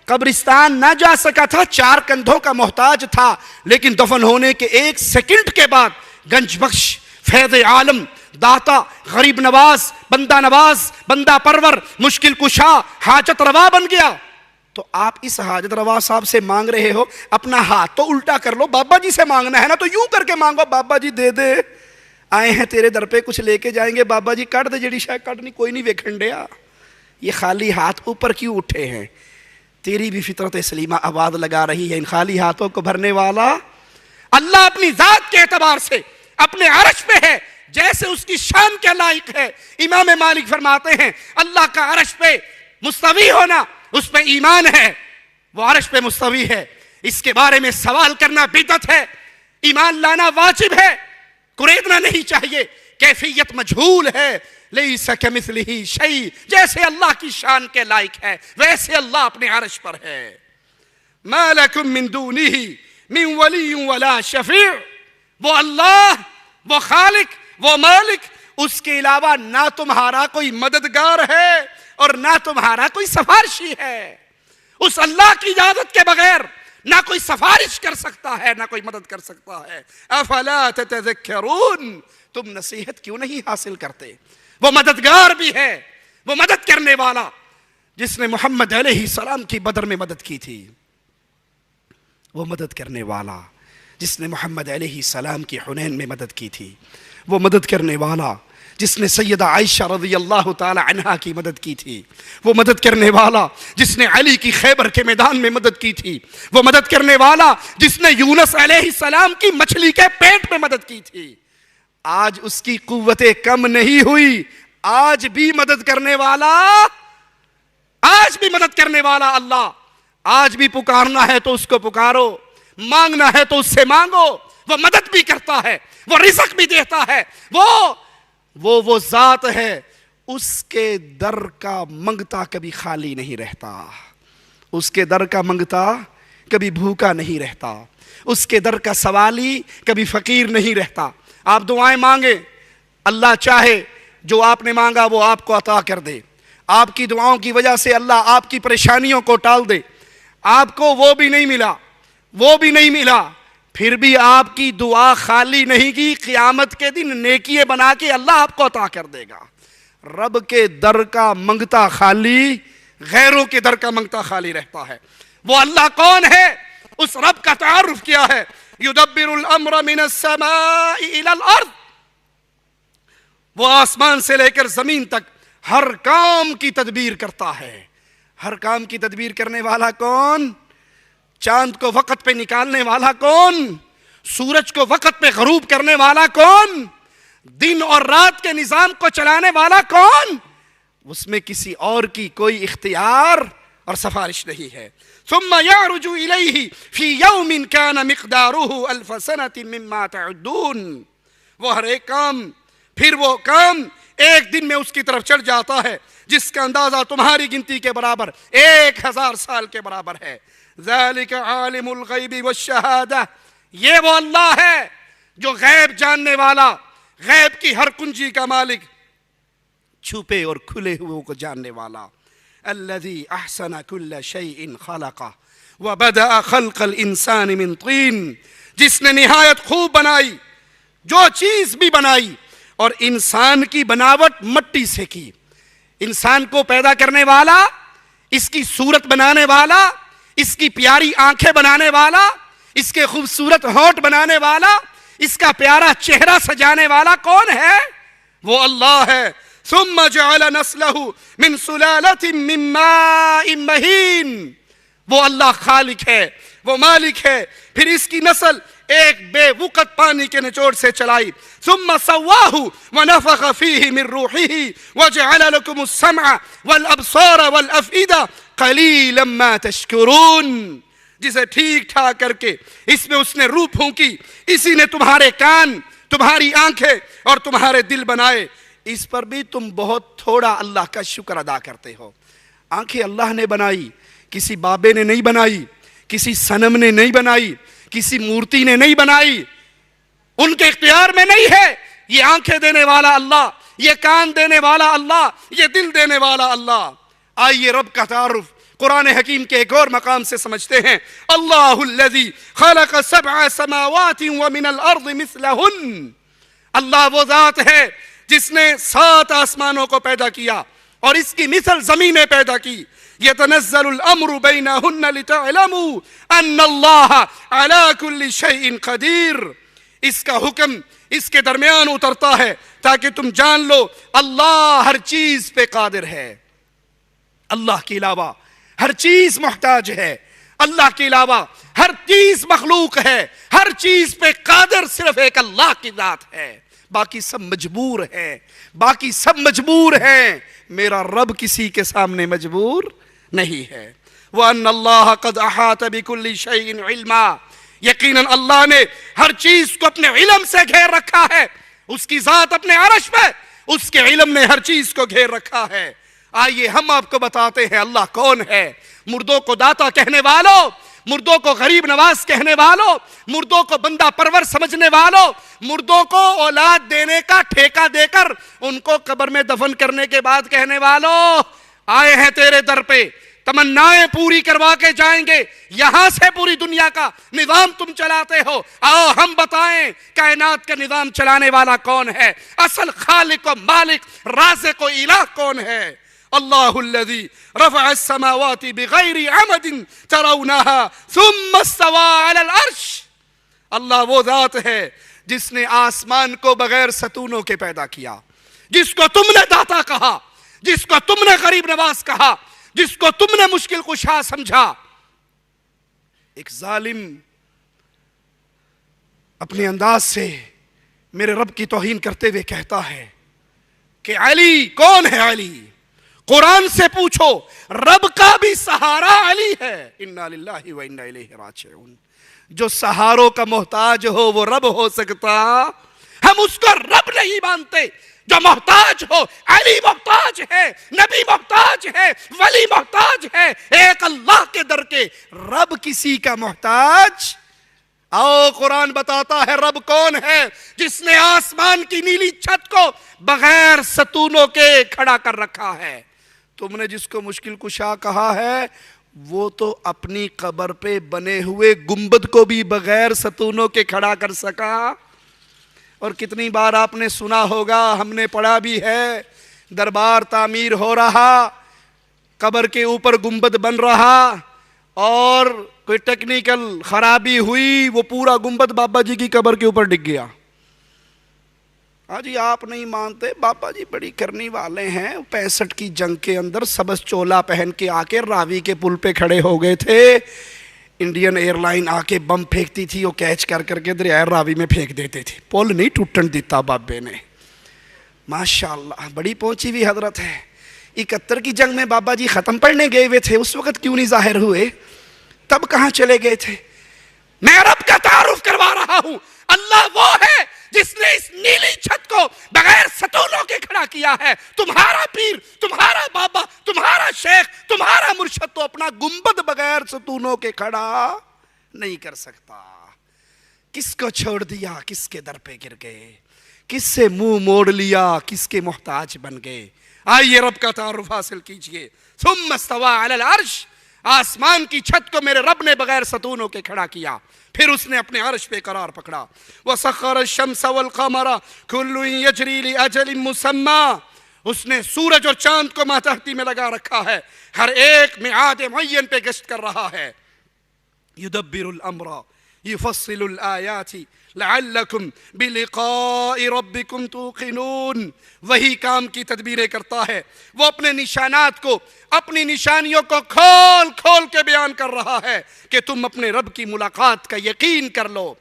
قبرستان نہ جا سکا تھا، 4 کندھوں کا محتاج تھا، لیکن دفن ہونے کے 1 سیکنڈ کے بعد گنج بخش، فیض عالم، داتا، غریب نواز، بندہ پرور، مشکل کشا، حاجت روا بن گیا. تو آپ اس حاجت روا صاحب سے مانگ رہے ہو، اپنا ہاتھ تو الٹا کر لو. بابا جی سے مانگنا ہے نا تو یوں کر کے مانگو، بابا جی دے دے، آئے ہیں تیرے در پہ کچھ لے کے جائیں گے، بابا جی کٹ دے جڑی شاید کٹنی، کوئی نہیں ویکھنڈیا. یہ خالی ہاتھ اوپر کیوں اٹھے ہیں؟ تیری بھی فطرت سلیمہ آواز لگا رہی ہے ان خالی ہاتھوں کو بھرنے والا اللہ اپنی ذات کے اعتبار سے اپنے عرش پہ ہے، جیسے اس کی شان کے لائق ہے. امام مالک فرماتے ہیں اللہ کا عرش پہ مستوی ہونا اس پہ ایمان ہے، وہ عرش پہ مستوی ہے، اس کے بارے میں سوال کرنا بدعت ہے، ایمان لانا واجب ہے، کریدنا نہیں چاہیے. کیفیت مجھول ہے، لیس کمثلہ شیء، جیسے اللہ کی شان کے لائق ہے ویسے اللہ اپنے عرش پر ہے. ما لکم من دونہ من ولی ولا شفیع، وہ اللہ، وہ خالق، وہ مالک، اس کے علاوہ نہ تمہارا کوئی مددگار ہے اور نہ تمہارا کوئی سفارشی ہے. اس اللہ کی اجازت کے بغیر نہ کوئی سفارش کر سکتا ہے، نہ کوئی مدد کر سکتا ہے. افلا تتذکرون، تم نصیحت کیوں نہیں حاصل کرتے؟ وہ مددگار بھی ہے، وہ مدد کرنے والا جس نے محمد علیہ السلام کی بدر میں مدد کی تھی، وہ مدد کرنے والا جس نے محمد علیہ السلام کی حنین میں مدد کی تھی، وہ مدد کرنے والا جس نے سیدہ عائشہ رضی اللہ تعالی عنہا کی مدد کی تھی، وہ مدد کرنے والا جس نے علی کی خیبر کے میدان میں مدد کی تھی، وہ مدد کرنے والا جس نے یونس علیہ السلام کی مچھلی کے پیٹ میں مدد کی تھی. آج اس کی قوتیں کم نہیں ہوئی، آج بھی مدد کرنے والا اللہ. آج بھی پکارنا ہے تو اس کو پکارو، مانگنا ہے تو اس سے مانگو. وہ مدد بھی کرتا ہے، وہ رزق بھی دیتا ہے، وہ ذات ہے. اس کے در کا منگتا کبھی خالی نہیں رہتا، اس کے در کا منگتا کبھی بھوکا نہیں رہتا، اس کے در کا سوالی کبھی فقیر نہیں رہتا. آپ دعائیں مانگیں، اللہ چاہے جو آپ نے مانگا وہ آپ کو عطا کر دے. آپ کی دعاؤں کی وجہ سے اللہ آپ کی پریشانیوں کو ٹال دے. آپ کو وہ بھی نہیں ملا، پھر بھی آپ کی دعا خالی نہیں کی. قیامت کے دن نیکیے بنا کے اللہ آپ کو عطا کر دے گا. رب کے در کا منگتا خالی، غیروں کے در کا منگتا خالی رہتا ہے. وہ اللہ کون ہے؟ اس رب کا تعارف کیا ہے؟ یدبر الامر من السماء الى الارض، وہ آسمان سے لے کر زمین تک ہر کام کی تدبیر کرتا ہے. ہر کام کی تدبیر کرنے والا کون؟ چاند کو وقت پہ نکالنے والا کون؟ سورج کو وقت پہ غروب کرنے والا کون؟ دن اور رات کے نظام کو چلانے والا کون؟ اس میں کسی اور کی کوئی اختیار اور سفارش نہیں ہے. ثم يعرج إليه في يوم كان مقداره ألف سنة مما تعدون. وہ ہر ایک کام، پھر وہ کام ایک دن میں اس کی طرف چڑھ جاتا ہے جس کا اندازہ تمہاری گنتی کے برابر 1000 سال کے برابر ہے. ذلك عالم الغیب والشہادہ. یہ وہ اللہ ہے جو غیب جاننے والا، غیب کی ہر کنجی کا مالک، چھپے اور کھلے ہوئے کو جاننے والا. الذي احسن كل شيء خلقه وبدأ خلق الانسان من طين. جس نے نہایت خوب بنائی جو چیز بھی بنائی، اور انسان کی بناوٹ مٹی سے کی. انسان کو پیدا کرنے والا، اس کی صورت بنانے والا، اس کی پیاری آنکھیں بنانے والا، اس کے خوبصورت ہونٹ بنانے والا، اس کا پیارا چہرہ سجانے والا کون ہے؟ وہ اللہ ہے. ثم جعل نسله من سلالة من ماء مهين. وہ اللہ خالق ہے، وہ مالک ہے. پھر اس کی نسل ایک بے وقت پانی کے نچوڑ سے چلائی. ثم سواه ونفخ فيه من روحه وجعل لكم السمع والابصار والافئدة قليلا ما تشكرون. جسے ٹھیک ٹھاک کر کے اس میں اس نے روح پھونکی، اسی نے تمہارے کان، تمہاری آنکھیں اور تمہارے دل بنائے. اس پر بھی تم بہت تھوڑا اللہ کا شکر ادا کرتے ہو. آنکھیں اللہ نے بنائی، کسی بابے نے نہیں بنائی، کسی صنم نے نہیں بنائی، کسی مورتی نے نہیں بنائی، ان کے اختیار میں نہیں ہے. یہ آنکھیں دینے والا اللہ، یہ کان دینے والا اللہ، یہ دل دینے والا اللہ. آئیے رب کا تعارف قرآن حکیم کے ایک اور مقام سے سمجھتے ہیں. اللہ الذی خلق 7 سماوات ومن الارض مثلہن. اللہ وہ ذات ہے جس نے 7 آسمانوں کو پیدا کیا اور اس کی مثل زمینیں پیدا کی. يتنزل الامر بینہن لتعلموا ان اللہ علی کل شیء قدیر. اس کا حکم اس کے درمیان اترتا ہے تاکہ تم جان لو اللہ ہر چیز پہ قادر ہے. اللہ کے علاوہ ہر چیز محتاج ہے، اللہ کے علاوہ ہر چیز مخلوق ہے. ہر چیز پہ قادر صرف ایک اللہ کی ذات ہے، باقی سب مجبور ہیں، باقی سب مجبور ہیں. میرا رب کسی کے سامنے مجبور نہیں ہے. وَأَنَّ اللَّهَ قَدْ أَحَاطَ بِكُلِّ شَيْءٍ عِلْمًا. یقیناً اللہ نے ہر چیز کو اپنے علم سے گھیر رکھا ہے. اس کی ذات اپنے عرش میں، اس کے علم نے ہر چیز کو گھیر رکھا ہے. آئیے ہم آپ کو بتاتے ہیں اللہ کون ہے. مردوں کو داتا کہنے والوں، مردوں کو غریب نواز کہنے والوں، مردوں کو بندہ پرور سمجھنے والوں، مردوں کو اولاد دینے کا ٹھیکہ دے کر ان کو قبر میں دفن کرنے کے بعد کہنے والوں، آئے ہیں تیرے در پہ، تمنائیں پوری کروا کے جائیں گے. یہاں سے پوری دنیا کا نظام تم چلاتے ہو، آؤ ہم بتائیں کائنات کا نظام چلانے والا کون ہے، اصل خالق و مالک رازق و الہ کون ہے. اللہ الذی رفع السماوات بغیر عمد ترونها ثم استوى على العرش. اللہ وہ ذات ہے جس نے آسمان کو بغیر ستونوں کے پیدا کیا، جس کو تم نے داتا کہا، جس کو تم نے غریب نواز کہا، جس کو تم نے مشکل کشا سمجھا. ایک ظالم اپنے انداز سے میرے رب کی توہین کرتے ہوئے کہتا ہے کہ علی کون ہے. علی قرآن سے پوچھو، رب کا بھی سہارا علی ہے. انا للہ و انا الیہ راجعون. جو سہاروں کا محتاج ہو وہ رب ہو سکتا؟ ہم اس کو رب نہیں مانتے. جو محتاج ہو، علی محتاج ہے، نبی محتاج ہے، ولی محتاج ہے. ایک اللہ کے در کے رب کسی کا محتاج؟ آؤ قرآن بتاتا ہے رب کون ہے، جس نے آسمان کی نیلی چھت کو بغیر ستونوں کے کھڑا کر رکھا ہے. تم نے جس کو مشکل کشا کہا ہے وہ تو اپنی قبر پہ بنے ہوئے گنبد کو بھی بغیر ستونوں کے کھڑا کر سکا. اور کتنی بار آپ نے سنا ہوگا، ہم نے پڑھا بھی ہے، دربار تعمیر ہو رہا، قبر کے اوپر گنبد بن رہا اور کوئی ٹیکنیکل خرابی ہوئی، وہ پورا گنبد بابا جی کی قبر کے اوپر ڈگ گیا. جی آپ نہیں مانتے، بابا جی بڑی کرنی والے ہیں. 65 کی جنگ کے اندر سبز چولا پہن کے آ کے راوی کے پل پہ کھڑے ہو گئے تھے. انڈین ایئر لائن آ کے بم پھینکتی تھی، وہ کیچ کر کے دریائے راوی میں پھینک دیتے تھے، پول نہیں ٹوٹن دیتا بابے نے. ماشاءاللہ بڑی پہنچی ہوئی حضرت ہے. 71 کی جنگ میں بابا جی ختم پڑھنے گئے ہوئے تھے، اس وقت کیوں نہیں ظاہر ہوئے؟ تب کہاں چلے گئے تھے؟ میں رب کا تعارف کروا رہا ہوں. اللہ وہ ہے جس نے اس نیلی چھت کو بغیر ستونوں کے کھڑا کیا ہے. تمہارا پیر، تمہارا بابا، تمہارا شیخ، تمہارا مرشد تو اپنا گنبد بغیر ستونوں کے کھڑا نہیں کر سکتا. کس کو چھوڑ دیا، کس کے در پہ گر گئے، کس سے منہ موڑ لیا، کس کے محتاج بن گئے. آئیے رب کا تعارف حاصل کیجئے. ثم استوى علی العرش، آسمان کی چھت کو میرے رب نے بغیر ستونوں کے کھڑا کیا، پھر اس نے اپنے عرش پہ قرار پکڑا. وَسَخَّرَ الشَّمْسَ وَالْقَمَرَ كُلٌّ يَجْرِي لِأَجَلٍ مُّسَمًّى، اس نے سورج اور چاند کو ماتحتی میں لگا رکھا ہے، ہر ایک میعاد معین پہ گشت کر رہا ہے. يُدَبِّرُ الْأَمْرَ يُفَصِّلُ الْآيَاتِ لَعَلَّكُمْ بِلِقَاءِ رَبِّكُمْ تُوقِنُونَ. وہی کام کی تدبیریں کرتا ہے، وہ اپنے نشانات کو، اپنی نشانیوں کو کھول کھول کے بیان کر رہا ہے کہ تم اپنے رب کی ملاقات کا یقین کر لو.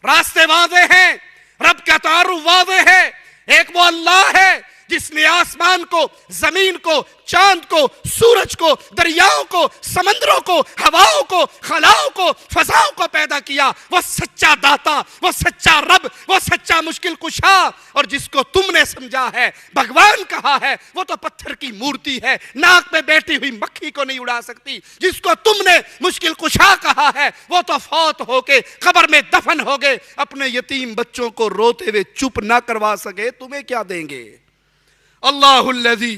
راستے واضح ہیں، رب کا تعارف واضح ہے. ایک وہ اللہ ہے جس نے آسمان کو، زمین کو، چاند کو، سورج کو، دریاؤں کو، سمندروں کو، ہواؤں کو، خلاؤں کو، فضاؤں کو پیدا کیا. وہ سچا داتا، وہ سچا رب، وہ سچا مشکل کشا. اور جس کو تم نے سمجھا ہے، بھگوان کہا ہے، وہ تو پتھر کی مورتی ہے، ناک پہ بیٹھی ہوئی مکھی کو نہیں اڑا سکتی. جس کو تم نے مشکل کشا کہا ہے، وہ تو فوت ہو کے قبر میں دفن ہو گئے. اپنے یتیم بچوں کو روتے ہوئے چپ نہ کروا سکے، تمہیں کیا دیں گے؟ اللہ الذی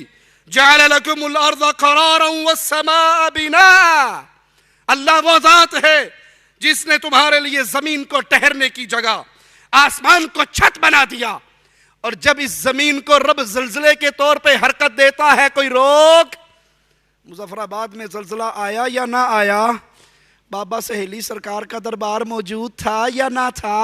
جعل لکم الارض قرارا والسماء بناء، اللہ وہ ذات ہے جس نے تمہارے لیے زمین کو ٹھہرنے کی جگہ، آسمان کو چھت بنا دیا. اور جب اس زمین کو رب زلزلے کے طور پہ حرکت دیتا ہے، کوئی روک؟ مظفر آباد میں زلزلہ آیا یا نہ آیا؟ بابا سہیلی سرکار کا دربار موجود تھا یا نہ تھا؟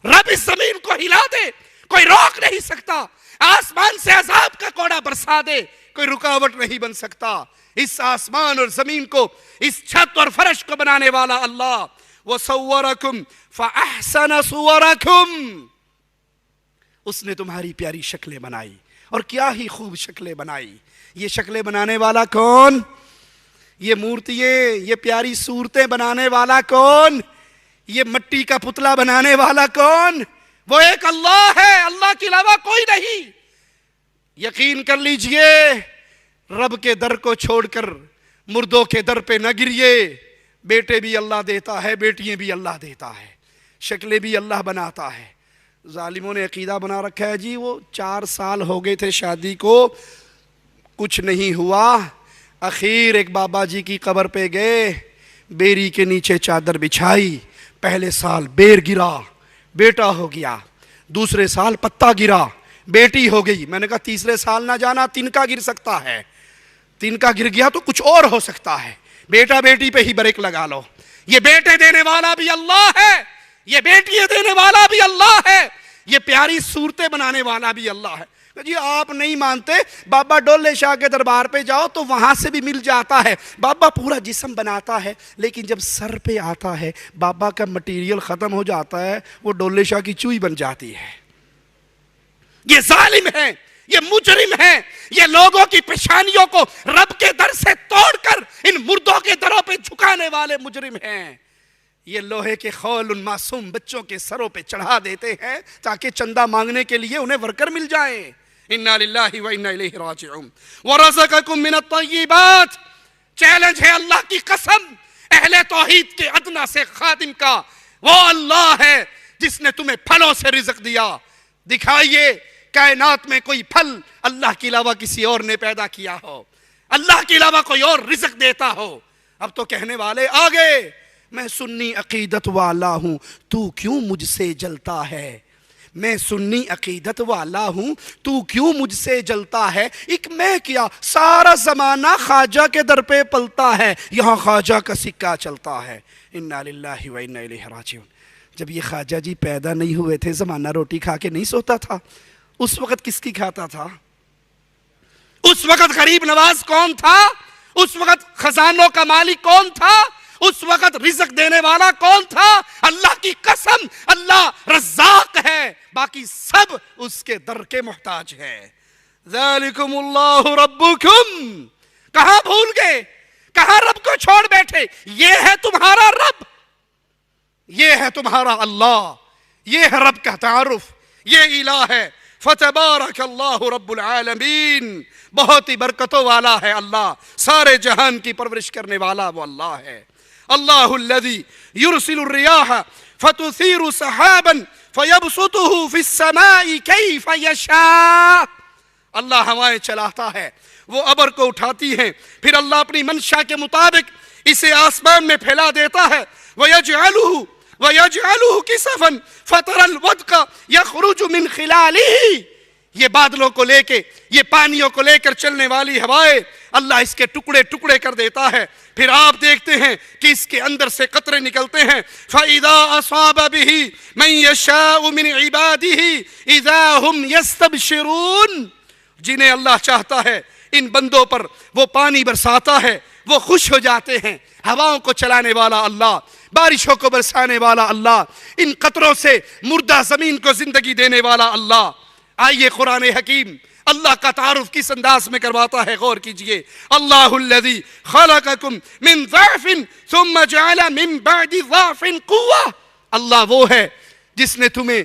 رب اس زمین کو ہلا دے، کوئی روک نہیں سکتا. آسمان سے عذاب کا کوڑا برسا دے، کوئی رکاوٹ نہیں بن سکتا. اس آسمان اور زمین کو، اس چھت اور فرش کو بنانے والا اللہ. وَصَوَّرَكُمْ فَأَحْسَنَ صُوَرَكُمْ، اس نے تمہاری پیاری شکلیں بنائی، اور کیا ہی خوب شکلیں بنائی. یہ شکلیں بنانے والا کون؟ یہ مورتییں، یہ پیاری صورتیں بنانے والا کون؟ یہ مٹی کا پتلا بنانے والا کون؟ وہ ایک اللہ ہے، اللہ کے علاوہ کوئی نہیں. یقین کر لیجئے، رب کے در کو چھوڑ کر مردوں کے در پہ نہ گریے. بیٹے بھی اللہ دیتا ہے، بیٹیاں بھی اللہ دیتا ہے، شکلیں بھی اللہ بناتا ہے. ظالموں نے عقیدہ بنا رکھا ہے جی وہ 4 سال ہو گئے تھے شادی کو، کچھ نہیں ہوا. اخیر ایک بابا جی کی قبر پہ گئے، بیری کے نیچے چادر بچھائی. پہلے سال بیر گرا، بیٹا ہو گیا. دوسرے سال پتا گرا، بیٹی ہو گئی. میں نے کہا تیسرے سال نہ جانا، تنکا گر سکتا ہے. تنکا گر گیا تو کچھ اور ہو سکتا ہے. بیٹا بیٹی پہ ہی بریک لگا لو. یہ بیٹے دینے والا بھی اللہ ہے، یہ بیٹیاں دینے والا بھی اللہ ہے، یہ پیاری صورتیں بنانے والا بھی اللہ ہے. جی آپ نہیں مانتے، بابا ڈولے شاہ کے دربار پہ جاؤ تو وہاں سے بھی مل جاتا ہے. بابا پورا جسم بناتا ہے، لیکن جب سر پہ آتا ہے بابا کا مٹیریل ختم ہو جاتا ہے، وہ ڈولے شاہ کی چوئی بن جاتی ہے. یہ ظالم ہے، یہ مجرم ہے، یہ لوگوں کی پیشانیوں کو رب کے در سے توڑ کر ان مردوں کے دروں پہ جھکانے والے مجرم ہیں. یہ لوہے کے خول ان معصوم بچوں کے سروں پہ چڑھا دیتے ہیں تاکہ چندہ مانگنے کے لیے انہیں ورکر مل جائیں. اِنَّا لِلَّهِ وَإِنَّا إِلَيْهِ رَاجِعُونَ. وَرَزَقَكُم مِّنَ الطَّيِّبَاتِ، چیلنج ہے اللہ کی قسم اہل توحید کے ادنا سے خادم کا. وہ اللہ ہے جس نے تمہیں پھلوں سے رزق دیا. دکھائیے کائنات میں کوئی پھل اللہ کے علاوہ کسی اور نے پیدا کیا ہو، اللہ کے علاوہ کوئی اور رزق دیتا ہو. اب تو کہنے والے آگے، میں سنی عقیدت والا ہوں تو کیوں مجھ سے جلتا ہے. میں سنی عقیدت والا ہوں تو کیوں مجھ سے جلتا ہے. ایک میں کیا، سارا زمانہ خواجہ کے در پہ پلتا ہے، یہاں خواجہ کا سکہ چلتا ہے. انا للہ و انا الیہ راجعون. جب یہ خواجہ جی پیدا نہیں ہوئے تھے، زمانہ روٹی کھا کے نہیں سوتا تھا. اس وقت کس کی کھاتا تھا؟ اس وقت غریب نواز کون تھا؟ اس وقت خزانوں کا مالک کون تھا؟ اس وقت رزق دینے والا کون تھا؟ اللہ کی قسم، اللہ رزاق ہے، باقی سب اس کے در کے محتاج ہے۔ ذالکم اللہ ربکم، کہاں بھول گئے، کہاں رب کو چھوڑ بیٹھے؟ یہ ہے تمہارا رب، یہ ہے تمہارا اللہ، یہ ہے رب کا تعارف، یہ الہ ہے۔ فتبارک اللہ رب العالمین، بہت ہی برکتوں والا ہے اللہ، سارے جہان کی پرورش کرنے والا وہ اللہ ہے۔ اللہ الذی یرسل الریاح فتثیر سحابا فیبسطہ فی السماء کیف یشاء، اللہ ہوائیں چلاتا ہے، وہ ابر کو اٹھاتی ہیں، پھر اللہ اپنی منشا کے مطابق اسے آسمان میں پھیلا دیتا ہے۔ وَيَجْعَلُهُ كِسَفًا فَتَرَى الْوَدْقَ يَخْرُجُ مِنْ خِلَالِهِ، یہ بادلوں کو لے کے، یہ پانیوں کو لے کر چلنے والی ہوائیں اللہ اس کے ٹکڑے ٹکڑے کر دیتا ہے، پھر آپ دیکھتے ہیں کہ اس کے اندر سے قطرے نکلتے ہیں۔ فَإِذَا أَصَابَ بِهِ مَن يَشَاءُ مِنْ عِبَادِهِ إِذَا هُمْ يَسْتَبْشِرُونَ، جنہیں اللہ چاہتا ہے ان بندوں پر وہ پانی برساتا ہے، وہ خوش ہو جاتے ہیں۔ ہواؤں کو چلانے والا اللہ، بارشوں کو برسانے والا اللہ، ان قطروں سے مردہ زمین کو زندگی دینے والا اللہ۔ آئیے قرآن حکیم اللہ کا تعارف کس انداز میں کرواتا ہے، غور کیجئے۔ اللہ الذی خلقکم من ضعف ثم جعل من بعد ضعف قوة، اللہ وہ ہے جس نے تمہیں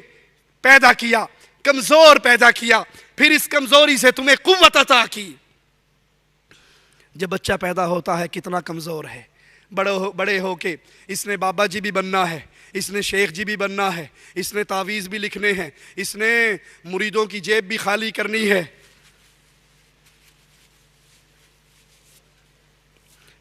پیدا کیا، کمزور پیدا کیا، پھر اس کمزوری سے تمہیں قوت عطا کی۔ جب بچہ پیدا ہوتا ہے کتنا کمزور ہے، بڑے ہو کے اس نے بابا جی بھی بننا ہے، اس نے شیخ جی بھی بننا ہے، اس نے تعویذ بھی لکھنے ہیں، اس نے مریدوں کی جیب بھی خالی کرنی ہے،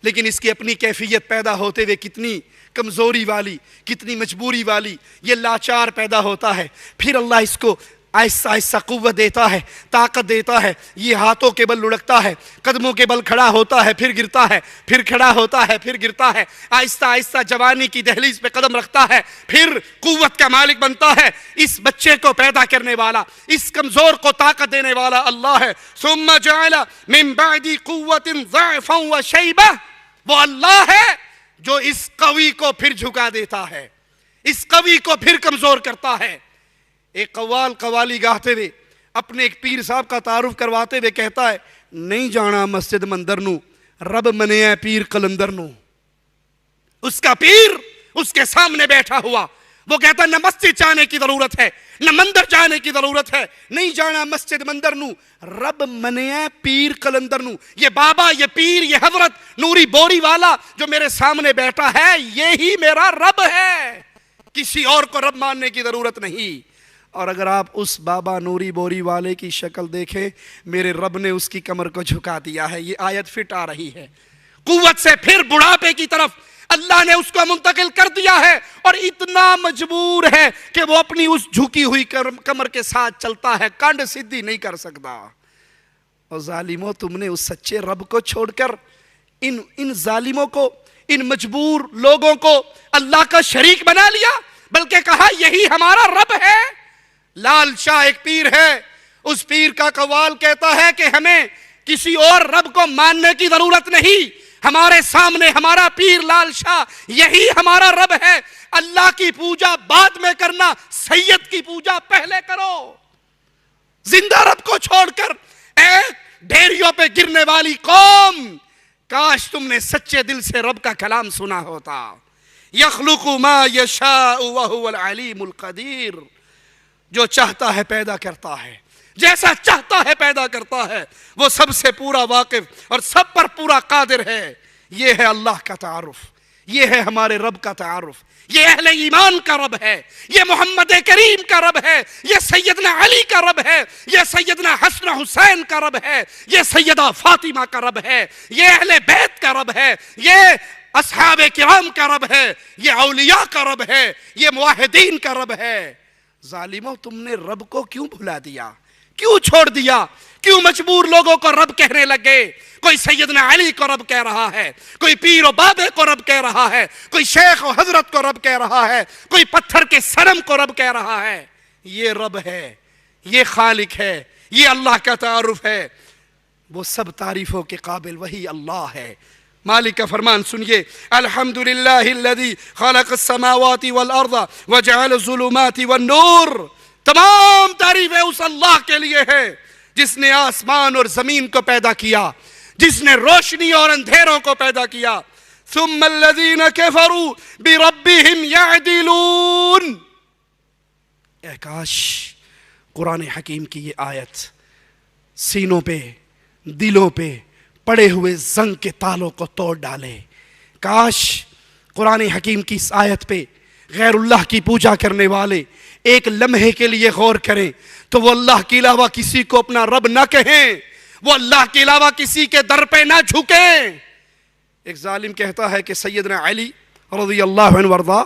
لیکن اس کی اپنی کیفیت پیدا ہوتے ہوئے کتنی کمزوری والی، کتنی مجبوری والی، یہ لاچار پیدا ہوتا ہے۔ پھر اللہ اس کو آہستہ آہستہ قوت دیتا ہے، طاقت دیتا ہے، یہ ہاتھوں کے بل لڑکتا ہے، قدموں کے بل کھڑا ہوتا ہے، پھر گرتا ہے، پھر کھڑا ہوتا ہے، پھر گرتا ہے، آہستہ آہستہ جوانی کی دہلیز پہ قدم رکھتا ہے، پھر قوت کا مالک بنتا ہے۔ اس بچے کو پیدا کرنے والا، اس کمزور کو طاقت دینے والا اللہ ہے۔ ثم جعل من بعد قوت ضعفا وشیبہ، وہ اللہ ہے جو اس قوی کو پھر جھکا دیتا ہے، اس قوی کو پھر کمزور کرتا ہے۔ ایک قوال قوالی گاہتے ہوئے اپنے ایک پیر صاحب کا تعارف کرواتے ہوئے کہتا ہے، نہیں جانا مسجد مندر نو، رب منیا پیر قلندر نو۔ اس کا پیر اس کے سامنے بیٹھا ہوا، وہ کہتا ہے نہ مسجد جانے کی ضرورت ہے، نہ مندر جانے کی ضرورت ہے، نہیں جانا مسجد مندر نو، رب منیا پیر قلندر نو۔ یہ بابا، یہ پیر، یہ حضرت نوری بوری والا جو میرے سامنے بیٹھا ہے، یہی میرا رب ہے، کسی اور کو رب ماننے کی ضرورت نہیں۔ اور اگر آپ اس بابا نوری بوری والے کی شکل دیکھیں، میرے رب نے اس کی کمر کو جھکا دیا ہے۔ یہ آیت فٹ آ رہی ہے، قوت سے پھر بڑھاپے کی طرف اللہ نے اس کو منتقل کر دیا ہے، اور اتنا مجبور ہے کہ وہ اپنی اس جھکی ہوئی کمر کے ساتھ چلتا ہے، کانڈ سدھی نہیں کر سکتا۔ اور ظالموں، تم نے اس سچے رب کو چھوڑ کر ان ظالموں کو، ان مجبور لوگوں کو اللہ کا شریک بنا لیا، بلکہ کہا یہی ہمارا رب ہے۔ لال شاہ ایک پیر ہے، اس پیر کا قوال کہتا ہے کہ ہمیں کسی اور رب کو ماننے کی ضرورت نہیں، ہمارے سامنے ہمارا پیر لال شاہ یہی ہمارا رب ہے۔ اللہ کی پوجا بعد میں کرنا، سید کی پوجا پہلے کرو۔ زندہ رب کو چھوڑ کر اے ڈھیریوں پہ گرنے والی قوم، کاش تم نے سچے دل سے رب کا کلام سنا ہوتا۔ یخلق ما یشاء وہو العلیم القدیر، جو چاہتا ہے پیدا کرتا ہے، جیسا چاہتا ہے پیدا کرتا ہے، وہ سب سے پورا واقف اور سب پر پورا قادر ہے۔ یہ ہے اللہ کا تعارف، یہ ہے ہمارے رب کا تعارف، یہ اہل ایمان کا رب ہے، یہ محمد کریم کا رب ہے، یہ سیدنا علی کا رب ہے، یہ سیدنا حسن حسین کا رب ہے، یہ سیدہ فاطمہ کا رب ہے، یہ اہل بیت کا رب ہے، یہ اصحاب کرام کا رب ہے، یہ اولیاء کا رب ہے، یہ موحدین کا رب ہے۔ ظالموں، تم نے رب کو کیوں بھلا دیا؟ کیوں چھوڑ دیا؟ کیوں مجبور لوگوں کو رب کہنے لگے؟ کوئی سیدنا علی کو رب کہہ رہا ہے، کوئی پیر و بابے کو رب کہہ رہا ہے، کوئی شیخ و حضرت کو رب کہہ رہا ہے، کوئی پتھر کے صنم کو رب کہہ رہا ہے۔ یہ رب ہے، یہ خالق ہے، یہ اللہ کا تعارف ہے۔ وہ سب تعریفوں کے قابل وہی اللہ ہے۔ مالک کا فرمان سنیے، الحمدللہ الذی خلق السماوات والارض وجعل الظلمات والنور، تمام تعریفیں اس اللہ کے لیے ہے جس نے آسمان اور زمین کو پیدا کیا، جس نے روشنی اور اندھیروں کو پیدا کیا. ثم الذین کفروا بربہم یعدلون. اے کاش قرآن حکیم کی یہ آیت سینوں پہ، دلوں پہ پڑے ہوئے زنگ کے تالوں کو توڑ ڈالے. کاش قرآن حکیم کی اس آیت پہ غیر اللہ کی پوجا کرنے والے ایک لمحے کے لیے غور کریں تو وہ اللہ کے علاوہ کسی کو اپنا رب نہ کہیں، وہ اللہ کے علاوہ کسی کے در پہ نہ جھکیں. ایک ظالم کہتا ہے کہ سیدنا علی رضی اللہ عنہ وارضا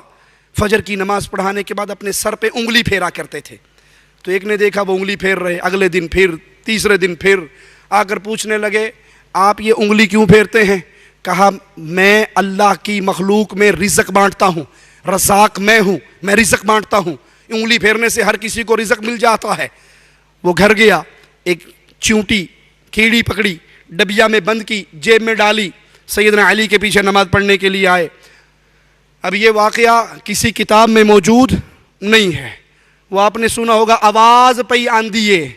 فجر کی نماز پڑھانے کے بعد اپنے سر پہ انگلی پھیرا کرتے تھے. تو ایک نے دیکھا وہ انگلی پھیر رہے، اگلے دن پھر، تیسرے دن پھر آ کر پوچھنے لگے آپ یہ انگلی کیوں پھیرتے ہیں؟ کہا میں اللہ کی مخلوق میں رزق بانٹتا ہوں، رزاق میں ہوں، میں رزق بانٹتا ہوں، انگلی پھیرنے سے ہر کسی کو رزق مل جاتا ہے. وہ گھر گیا، ایک چونٹی کیڑی پکڑی، ڈبیا میں بند کی، جیب میں ڈالی، سیدنا علی کے پیچھے نماز پڑھنے کے لیے آئے. اب یہ واقعہ کسی کتاب میں موجود نہیں ہے، وہ آپ نے سنا ہوگا آواز پئی آندیے،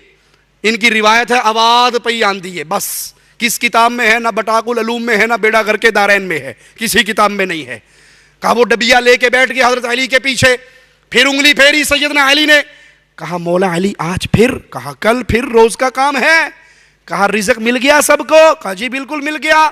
ان کی روایت ہے آواز پئی آندیے. بس کس کتاب میں ہے؟ نہ بٹاق العلوم میں ہے، نہ بیڑا گھر کے دارین میں ہے، کسی کتاب میں نہیں ہے. کہا وہ ڈبیا لے کے بیٹھ گیا حضرت علی کے پیچھے، پھر انگلی پھیری سیدنا علی نے. کہا مولا علی آج پھر؟ کہا کل پھر، روز کا کام ہے. کہا رزق مل گیا سب کو؟ کہا جی بالکل مل گیا.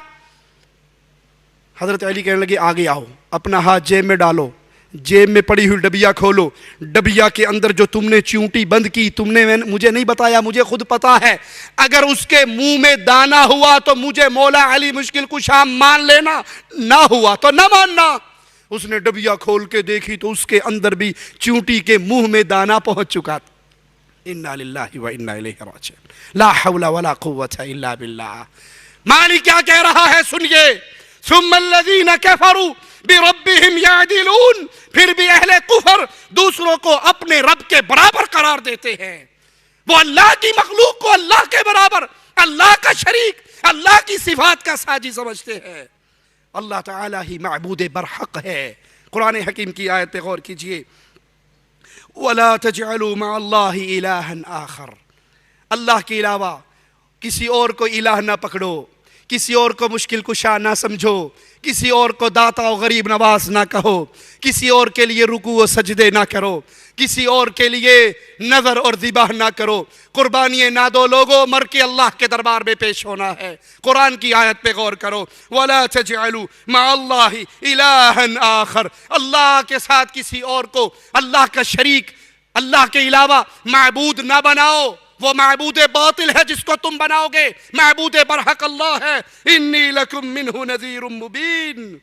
حضرت علی کہنے لگے آگے آؤ، اپنا ہاتھ جیب میں ڈالو، جیب میں پڑی ہوئی ڈبیا کھولو، ڈبیا کے اندر جو تم نے چونٹی بند کی، تم نے مجھے نہیں بتایا، مجھے خود پتا ہے، اگر اس کے منہ میں دانا ہوا تو مجھے مولا علی مشکل کشا مان لینا، نہ ہوا تو نہ ماننا. اس نے ڈبیا کھول کے دیکھی تو اس کے اندر بھی چونٹی کے منہ میں دانا پہنچ چکا تھا. انا للہ و انا الیہ راجعون، لا حول ولا قوة الا باللہ. مالک کیا کہہ رہا ہے سنیے، ثم الذین کفروا بربہم یعدلون. پھر بھی اہل کفر دوسروں کو اپنے رب کے برابر قرار دیتے ہیں، وہ اللہ کی مخلوق کو اللہ کے برابر، اللہ کا شریک، اللہ کی صفات کا ساجی سمجھتے ہیں. اللہ تعالی ہی معبود برحق ہے. قرآن حکیم کی آیت پہ غور کیجئے، وَلَا تَجْعَلُوا مَعَ اللَّهِ إِلَٰهًا آخر. اللہ کے علاوہ کسی اور کو الہ نہ پکڑو، کسی اور کو مشکل کشا نہ سمجھو، کسی اور کو داتا و غریب نواز نہ کہو، کسی اور کے لیے رکوع و سجدے نہ کرو، کسی اور کے لیے نظر اور ذبح نہ کرو، قربانیاں نہ دو. لوگوں مر کے اللہ کے دربار میں پیش ہونا ہے. قرآن کی آیت پہ غور کرو، وَلَا تَجْعَلُوا مَعَ اللَّهِ إِلَٰهًا آخر. اللہ کے ساتھ کسی اور کو اللہ کا شریک، اللہ کے علاوہ معبود نہ بناؤ. وہ معبود باطل ہے جس کو تم بناؤ گے، معبود برحق اللہ ہے. انی لکم منہ نذیر مبین.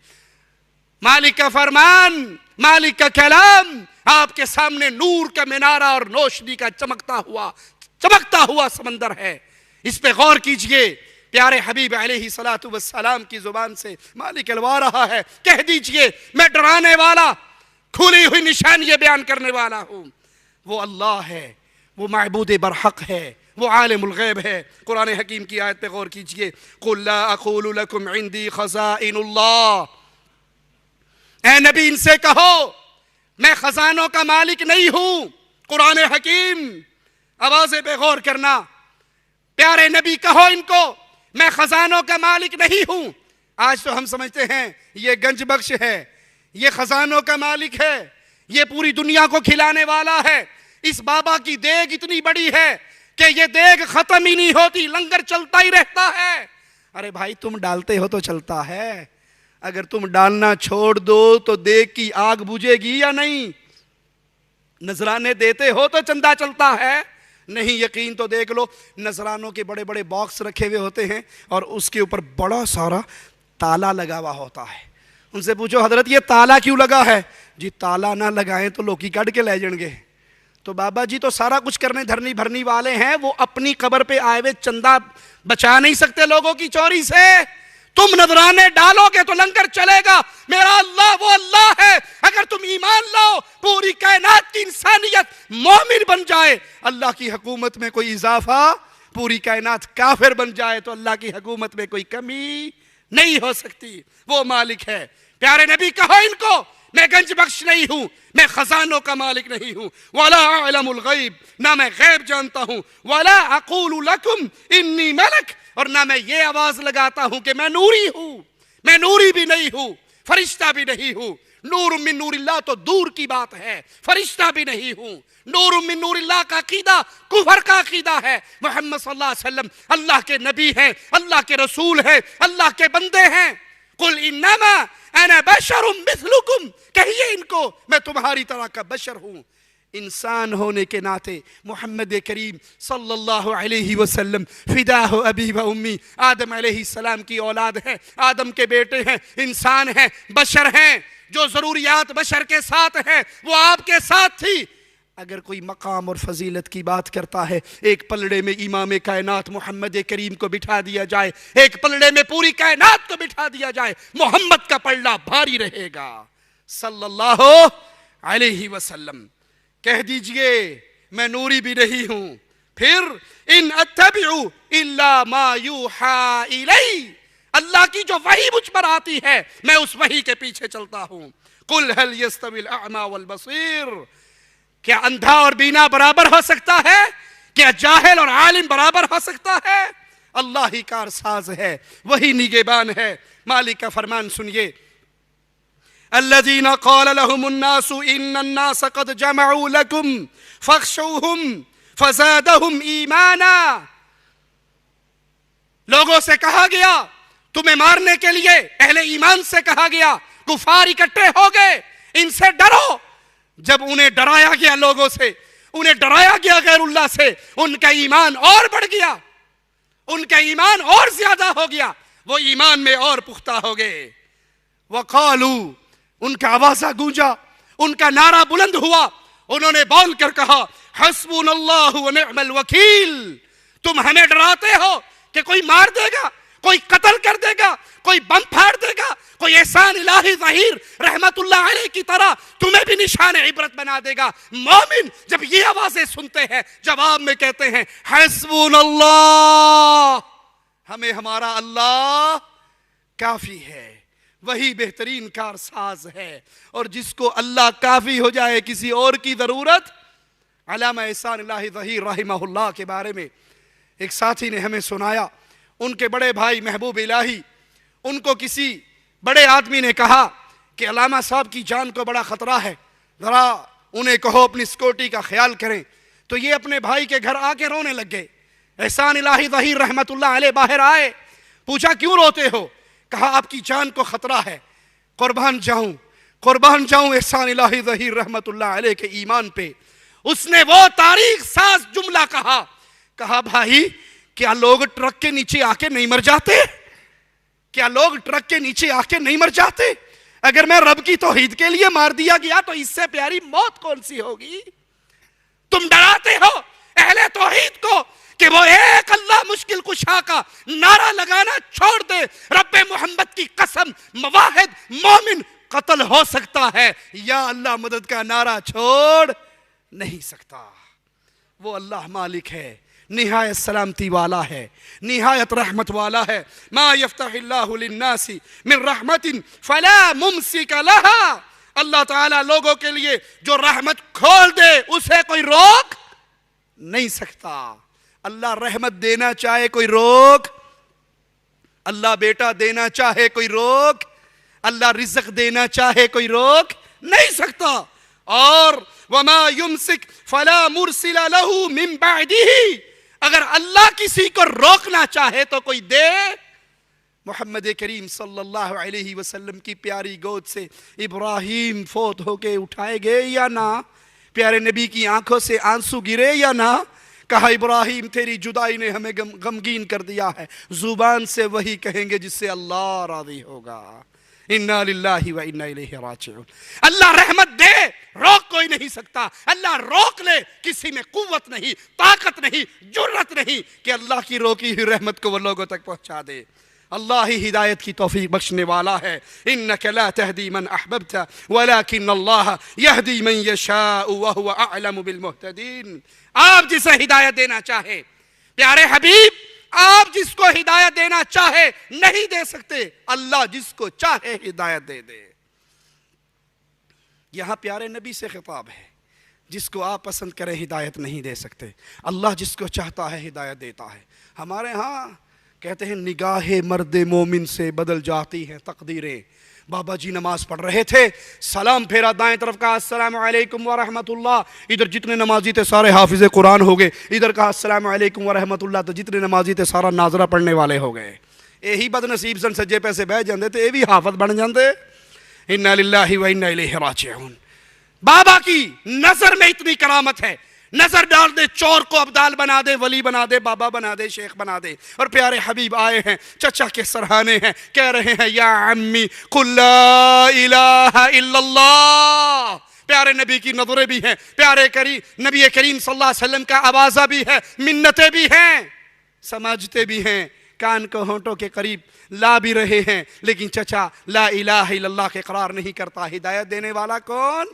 مالک کا فرمان، مالک کا کلام آپ کے سامنے نور کا منارہ اور روشنی کا چمکتا ہوا سمندر ہے. اس پہ غور کیجئے. پیارے حبیب علیہ السلام کی زبان سے مالک الوا رہا ہے، کہہ دیجئے میں ڈرانے والا، کھلی ہوئی نشانیاں بیان کرنے والا ہوں. وہ اللہ ہے، وہ معبود برحق ہے، وہ عالم الغیب ہے. قرآن حکیم کی آیت پہ غور کیجئے، قُلْ لَا أَقُولُ لَكُمْ عِنْدِي خَزَائِنُ اللَّهِ. اے نبی ان سے کہو میں خزانوں کا مالک نہیں ہوں. قرآن حکیم، آوازیں پہ غور کرنا. پیارے نبی کہو ان کو میں خزانوں کا مالک نہیں ہوں. آج تو ہم سمجھتے ہیں یہ گنج بخش ہے، یہ خزانوں کا مالک ہے، یہ پوری دنیا کو کھلانے والا ہے. اس بابا کی دیگ اتنی بڑی ہے کہ یہ دیگ ختم ہی نہیں ہوتی، لنگر چلتا ہی رہتا ہے. ارے بھائی تم ڈالتے ہو تو چلتا ہے، اگر تم ڈالنا چھوڑ دو تو دیگ کی آگ بجھے گی یا نہیں؟ نذرانے دیتے ہو تو چندہ چلتا ہے؟ نہیں. یقین تو دیکھ لو، نذرانوں کے بڑے بڑے باکس رکھے ہوئے ہوتے ہیں اور اس کے اوپر بڑا سارا تالا لگا ہوا ہوتا ہے. ان سے پوچھو حضرت یہ تالا کیوں لگا ہے؟ جی تالا نہ لگائیں تو لوکی کٹ کے لے جائیں گے. تو بابا جی تو سارا کچھ کرنے دھرنی بھرنی والے ہیں، وہ اپنی قبر پہ آئے ہوئے چندہ بچا نہیں سکتے لوگوں کی چوری سے. تم نذرانے ڈالو گے تو لنگر چلے گا. میرا اللہ وہ اللہ ہے، اگر تم ایمان لاؤ پوری کائنات کی انسانیت مومن بن جائے، اللہ کی حکومت میں کوئی اضافہ، پوری کائنات کافر بن جائے تو اللہ کی حکومت میں کوئی کمی نہیں ہو سکتی، وہ مالک ہے۔ پیارے نبی کہو ان کو میں گنج بخش نہیں ہوں، میں خزانوں کا مالک نہیں ہوں، وَلَا أَعْلَمُ الْغَيْبِ، نہ میں غیب جانتا ہوں، وَلَا أَقُولُ لَكُمْ إِنِّي مَلَكٌ، اور نہ میں یہ آواز لگاتا ہوں کہ میں نوری ہوں، میں نوری بھی نہیں ہوں، فرشتہ بھی نہیں ہوں۔ نور من نور اللہ تو دور کی بات ہے، فرشتہ بھی نہیں ہوں۔ نور من نور اللہ کا عقیدہ کفر کا عقیدہ ہے۔ محمد صلی اللہ علیہ وسلم اللہ کے نبی ہیں، اللہ کے رسول ہیں، اللہ کے بندے ہیں۔ قل انما انا بشر مثلکم، کہیے ان کو میں تمہاری طرح کا بشر ہوں۔ انسان ہونے کے ناطے محمد کریم صلی اللہ علیہ وسلم فداہ ابی و امی، آدم علیہ السلام کی اولاد ہے، آدم کے بیٹے ہیں، انسان ہیں، بشر ہیں۔ جو ضروریات بشر کے ساتھ ہیں وہ آپ کے ساتھ تھی۔ اگر کوئی مقام اور فضیلت کی بات کرتا ہے، ایک پلڑے میں امام کائنات محمد کریم کو بٹھا دیا جائے، ایک پلڑے میں پوری کائنات کو بٹھا دیا جائے، محمد کا پلڑا بھاری رہے گا صلی اللہ علیہ وسلم۔ کہہ دیجئے میں نوری بھی نہیں ہوں۔ پھر ان اتبع الا ما یوحا الی، اللہ کی جو وحی مجھ پر آتی ہے میں اس وحی کے پیچھے چلتا ہوں۔ قل هل يستوي الاعمى والبصير، کیا اندھا اور بینا برابر ہو سکتا ہے؟ کیا جاہل اور عالم برابر ہو سکتا ہے؟ اللہ ہی کارساز ہے، وہی نگہبان ہے۔ مالک کا فرمان سنیے، الذين قال لهم الناس ان الناس قد جمعوا لكم فاخشوهم فزادهم ایمانا، لوگوں سے کہا گیا تمہیں مارنے کے لیے، اہل ایمان سے کہا گیا کفار اکٹھے ہو گئے ان سے ڈرو۔ جب انہیں ڈرایا گیا لوگوں سے، انہیں ڈرایا گیا غیر اللہ سے، ان کا ایمان اور بڑھ گیا، ان کا ایمان اور زیادہ ہو گیا، وہ ایمان میں اور پختہ ہو گئے۔ وقالو، ان کا آوازہ گونجا، ان کا نعرہ بلند ہوا، انہوں نے بول کر کہا حسبنا اللہ ونعم الوکیل، تم ہمیں ڈراتے ہو کہ کوئی مار دے گا، کوئی قتل کر دے گا، کوئی بم پھاڑ دے گا، کوئی احسان الہی ظہیر رحمت اللہ علیہ کی طرح تمہیں بھی نشان عبرت بنا دے گا۔ مومن جب یہ آوازیں سنتے ہیں جواب میں کہتے ہیں حسبنا اللہ، ہمیں ہمارا اللہ کافی ہے، وہی بہترین کارساز ہے۔ اور جس کو اللہ کافی ہو جائے کسی اور کی ضرورت۔ علامہ احسان الہی ظہیر رحمہ اللہ کے بارے میں ایک ساتھی نے ہمیں سنایا، ان کے بڑے بھائی محبوب الہی، ان کو کسی بڑے آدمی نے کہا کہ علامہ صاحب کی جان کو بڑا خطرہ ہے، ذرا انہیں کہو اپنی سیکورٹی کا خیال کریں۔ تو یہ اپنے بھائی کے گھر آ کے رونے لگ گئے۔ احسان الہی ظہیر رحمت اللہ علیہ باہر آئے، پوچھا کیوں روتے ہو؟ کہا آپ کی جان کو خطرہ ہے۔ قربان جاؤں احسان الہی ظہیر رحمت اللہ علیہ کے ایمان پہ۔ اس نے وہ تاریخ ساز جملہ کہا بھائی کیا لوگ ٹرک کے نیچے آ کے نہیں مر جاتے؟ کیا لوگ ٹرک کے نیچے آ کے نہیں مر جاتے؟ اگر میں رب کی توحید کے لیے مار دیا گیا تو اس سے پیاری موت کون سی ہوگی؟ تم ڈراتے ہو اہل توحید کو کہ وہ ایک اللہ مشکل کشا کا نعرہ لگانا چھوڑ دے۔ رب محمد کی قسم، مواحد مومن قتل ہو سکتا ہے، یا اللہ مدد کا نعرہ چھوڑ نہیں سکتا۔ وہ اللہ مالک ہے، نہایت سلامتی والا ہے، نہایت رحمت والا ہے۔ ما یفتح اللہ للناس من رحمت فلا ممسک لها، اللہ تعالیٰ لوگوں کے لیے جو رحمت کھول دے اسے کوئی روک نہیں سکتا۔ اللہ رحمت دینا چاہے کوئی روک، اللہ بیٹا دینا چاہے کوئی روک، اللہ رزق دینا چاہے کوئی روک نہیں سکتا۔ اور وما یمسک فلا مرسل له من بعده، اگر اللہ کسی کو روکنا چاہے تو کوئی دے۔ محمد کریم صلی اللہ علیہ وسلم کی پیاری گود سے ابراہیم فوت ہو کے اٹھائے گئے یا نہ؟ پیارے نبی کی آنکھوں سے آنسو گرے یا نہ؟ کہا ابراہیم تیری جدائی نے ہمیں غمگین کر دیا ہے، زبان سے وہی کہیں گے جس سے اللہ راضی ہوگا۔ انا للہ و انا الیہ راجعون۔ اللہ رحمت دے، روک کوئی نہیں سکتا۔ اللہ روک لے، کسی میں قوت نہیں، طاقت نہیں، جرت نہیں کہ اللہ کی روکی ہوئی رحمت کو وہ لوگوں تک پہنچا دے۔ اللہ ہی ہدایت کی توفیق بخشنے والا ہے۔ انک لا تہدی من احببت ولکن اللہ یہدی من یشاء وہو اعلم بالمہتدین۔ آپ جسے ہدایت دینا چاہے، پیارے حبیب آپ جس کو ہدایت دینا چاہے نہیں دے سکتے، اللہ جس کو چاہے ہدایت دے دے۔ یہاں پیارے نبی سے خطاب ہے، جس کو آپ پسند کریں ہدایت نہیں دے سکتے، اللہ جس کو چاہتا ہے ہدایت دیتا ہے۔ ہمارے ہاں کہتے ہیں نگاہ مرد مومن سے بدل جاتی ہیں تقدیریں۔ بابا جی نماز پڑھ رہے تھے، سلام پھیرا، دائیں طرف کہا السلام علیکم ورحمت اللہ، ادھر جتنے نمازی تھے سارے حافظ قرآن ہو گئے، ادھر کہا السلام علیکم ورحمت اللہ تو جتنے نمازی تھے سارا ناظرہ پڑھنے والے ہو گئے۔ یہی بد نصیب سن سجے پیسے بہ جاندے تے یہ بھی حافظ بن جاندے۔ انا للہ و انا الیہ راجعون۔ بابا کی نظر میں اتنی کرامت ہے، نظر ڈال دے چور کو ابدال بنا دے، ولی بنا دے، بابا بنا دے، شیخ بنا دے۔ اور پیارے حبیب آئے ہیں، چچا کے سرہانے ہیں، کہہ رہے ہیں یا عمی قل لا الہ الا اللہ۔ پیارے نبی کی نظریں بھی ہیں، پیارے نبی کریم صلی اللہ علیہ وسلم کا آوازہ بھی ہے، منتیں بھی ہیں، سمجھتے بھی ہیں، کان کو ہونٹوں کے قریب لا بھی رہے ہیں، لیکن چچا لا الہ الا اللہ کے اقرار نہیں کرتا۔ ہدایت دینے والا کون؟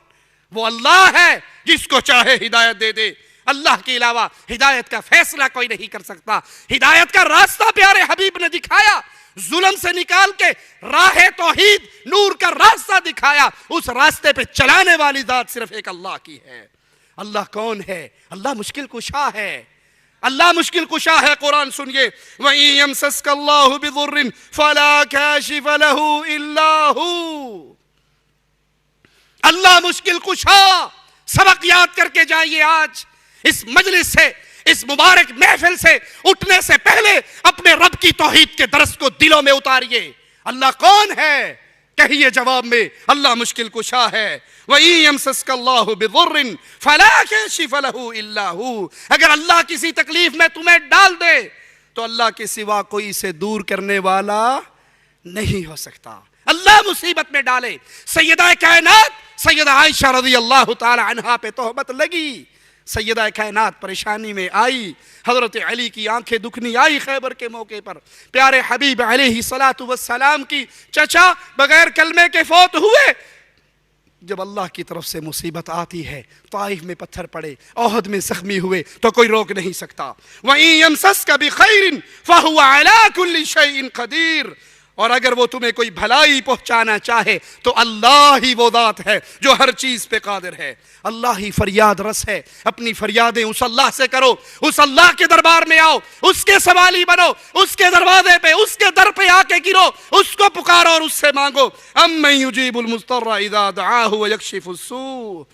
وہ اللہ ہے، جس کو چاہے ہدایت دے دے۔ اللہ کے علاوہ ہدایت کا فیصلہ کوئی نہیں کر سکتا۔ ہدایت کا راستہ پیارے حبیب نے دکھایا، ظلم سے نکال کے راہ توحید نور کا راستہ دکھایا۔ اس راستے پہ چلانے والی ذات صرف ایک اللہ کی ہے۔ اللہ کون ہے؟ اللہ مشکل کشا ہے، اللہ مشکل کشا ہے۔ قرآن سنیے، وَإِن يَمْسَسْكَ اللَّهُ بِضُرٍّ فَلَا كَاشِفَ لَهُ إِلَّا هُوَ۔ اللہ مشکل کشا۔ سبق یاد کر کے جائیے، آج اس مجلس سے، اس مبارک محفل سے اٹھنے سے پہلے اپنے رب کی توحید کے درس کو دلوں میں اتاریے۔ اللہ کون ہے؟ کہیے جواب میں، اللہ مشکل کشا ہے۔ وَإِن يَمْسَسْكَ اللَّهُ بِضُرٍّ فَلَا كَاشِفَ لَهُ إِلَّا هُوَ۔ اگر اللہ کسی تکلیف میں تمہیں ڈال دے تو اللہ کے سوا کوئی اسے دور کرنے والا نہیں ہو سکتا۔ اللہ مصیبت میں ڈالے، سیدہ کائنات سیدہ عائشہ رضی اللہ تعالی عنہا پہ تہمت لگی، سیدہ کائنات پریشانی میں آئی، حضرت علی کی آنکھیں دکھنی آئی خیبر کے موقع پر، پیارے حبیب علیہ السلام کی چچا بغیر کلمے کے فوت ہوئے۔ جب اللہ کی طرف سے مصیبت آتی ہے، طائف میں پتھر پڑے، احد میں زخمی ہوئے، تو کوئی روک نہیں سکتا۔ وَإِن يَمْسَسْكَ بِخَيْرٍ فَهُوَ عَلَى كُلِّ شَيْءٍ قَدِيرٌ۔ اور اگر وہ تمہیں کوئی بھلائی پہنچانا چاہے تو اللہ ہی وہ ذات ہے جو ہر چیز پہ قادر ہے۔ اللہ ہی فریاد رس ہے، اپنی فریادیں اس اللہ سے کرو، اس اللہ کے دربار میں آؤ، اس کے سوالی بنو، اس کے دروازے پہ، اس کے در پہ آ کے گرو، اس کو پکارو اور اس سے مانگو۔ اَمَّن يُجِيبُ الْمُضْطَرَّ إِذَا دَعَاهُ وَيَكْشِفُ السُّوءَ۔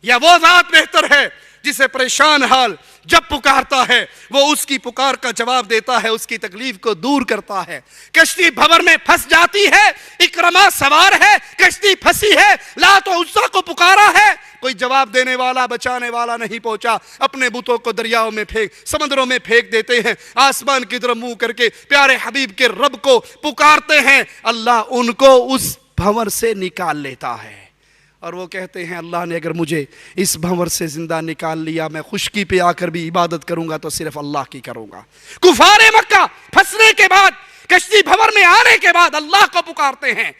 یا وہ ذات بہتر ہے جسے پریشان حال جب پکارتا ہے وہ اس کی پکار کا جواب دیتا ہے، اس کی تکلیف کو دور کرتا ہے۔ کشتی بھور میں پھنس جاتی ہے، اکرما سوار ہے، کشتی پھنسی ہے، لات و عزا کو پکارا ہے، کوئی جواب دینے والا بچانے والا نہیں پہنچا، اپنے بتوں کو دریاؤں میں پھینک، سمندروں میں پھینک دیتے ہیں، آسمان کی طرف منہ کر کے پیارے حبیب کے رب کو پکارتے ہیں، اللہ ان کو اس بھور سے نکال لیتا ہے۔ اور وہ کہتے ہیں اللہ نے اگر مجھے اس بھنور سے زندہ نکال لیا، میں خشکی پہ آ کر بھی عبادت کروں گا تو صرف اللہ کی کروں گا۔ کفار مکہ پھنسنے کے بعد، کشتی بھنور میں آنے کے بعد اللہ کو پکارتے ہیں۔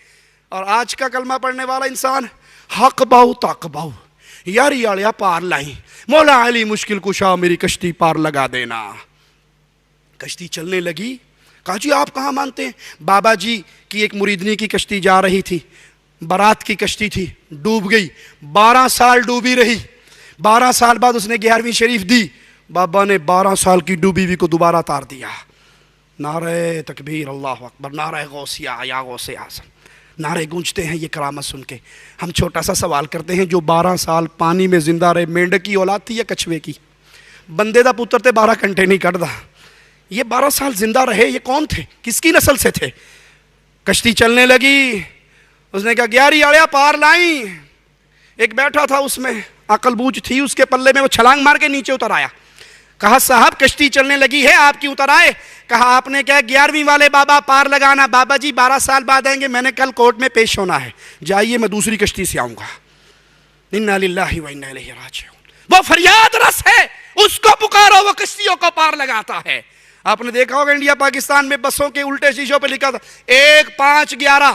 اور آج کا کلمہ پڑھنے والا انسان حق باؤ تاک باؤ، یاری آڑیا پار لائیں، مولا علی مشکل کشا میری کشتی پار لگا دینا۔ کشتی چلنے لگی، کہا جی آپ کہاں مانتے ہیں؟ بابا جی کی ایک مریدنی کی کشتی جا رہی تھی، برات کی کشتی تھی، ڈوب گئی، 12 سال ڈوبی رہی، 12 سال بعد اس نے 11ویں شریف دی، بابا نے 12 سال کی ڈوبی ہوئی کو دوبارہ تار دیا۔ نعرہ تکبیر، اللہ اکبر، نعرہ غوثیہ یا غوث اعظم، نعرے گونجتے ہیں یہ کرامت سن کے۔ ہم چھوٹا سا سوال کرتے ہیں، جو 12 سال پانی میں زندہ رہے، مینڈک کی اولاد تھی یا کچھوے کی؟ بندے دا پتر تے 12 گھنٹے نہیں کٹدا، یہ 12 سال زندہ رہے، یہ کون تھے؟ کس کی نسل سے تھے؟ کشتی چلنے لگی، اس نے کہا 11 آڑیا پار لائیں۔ ایک بیٹھا تھا اس میں، عقل بوجھ تھی اس کے پلے میں، وہ چھلانگ مار کے نیچے اتر آیا۔ کہا صاحب کشتی چلنے لگی ہے، آپ کی اتر آئے؟ کہا آپ نے کہا 11ویں والے بابا پار لگانا، بابا جی 12 سال بعد آئیں گے، میں نے کل کورٹ میں پیش ہونا ہے، جائیے میں دوسری کشتی سے آؤں گا۔ انا للہ و انا الیہ راجعون۔ وہ فریاد رس ہے، اس کو پکارو، وہ کشتیوں کو پار لگاتا ہے۔ آپ نے دیکھا ہوگا انڈیا پاکستان میں بسوں کے الٹے شیشوں پہ لکھا تھا 1-5-11،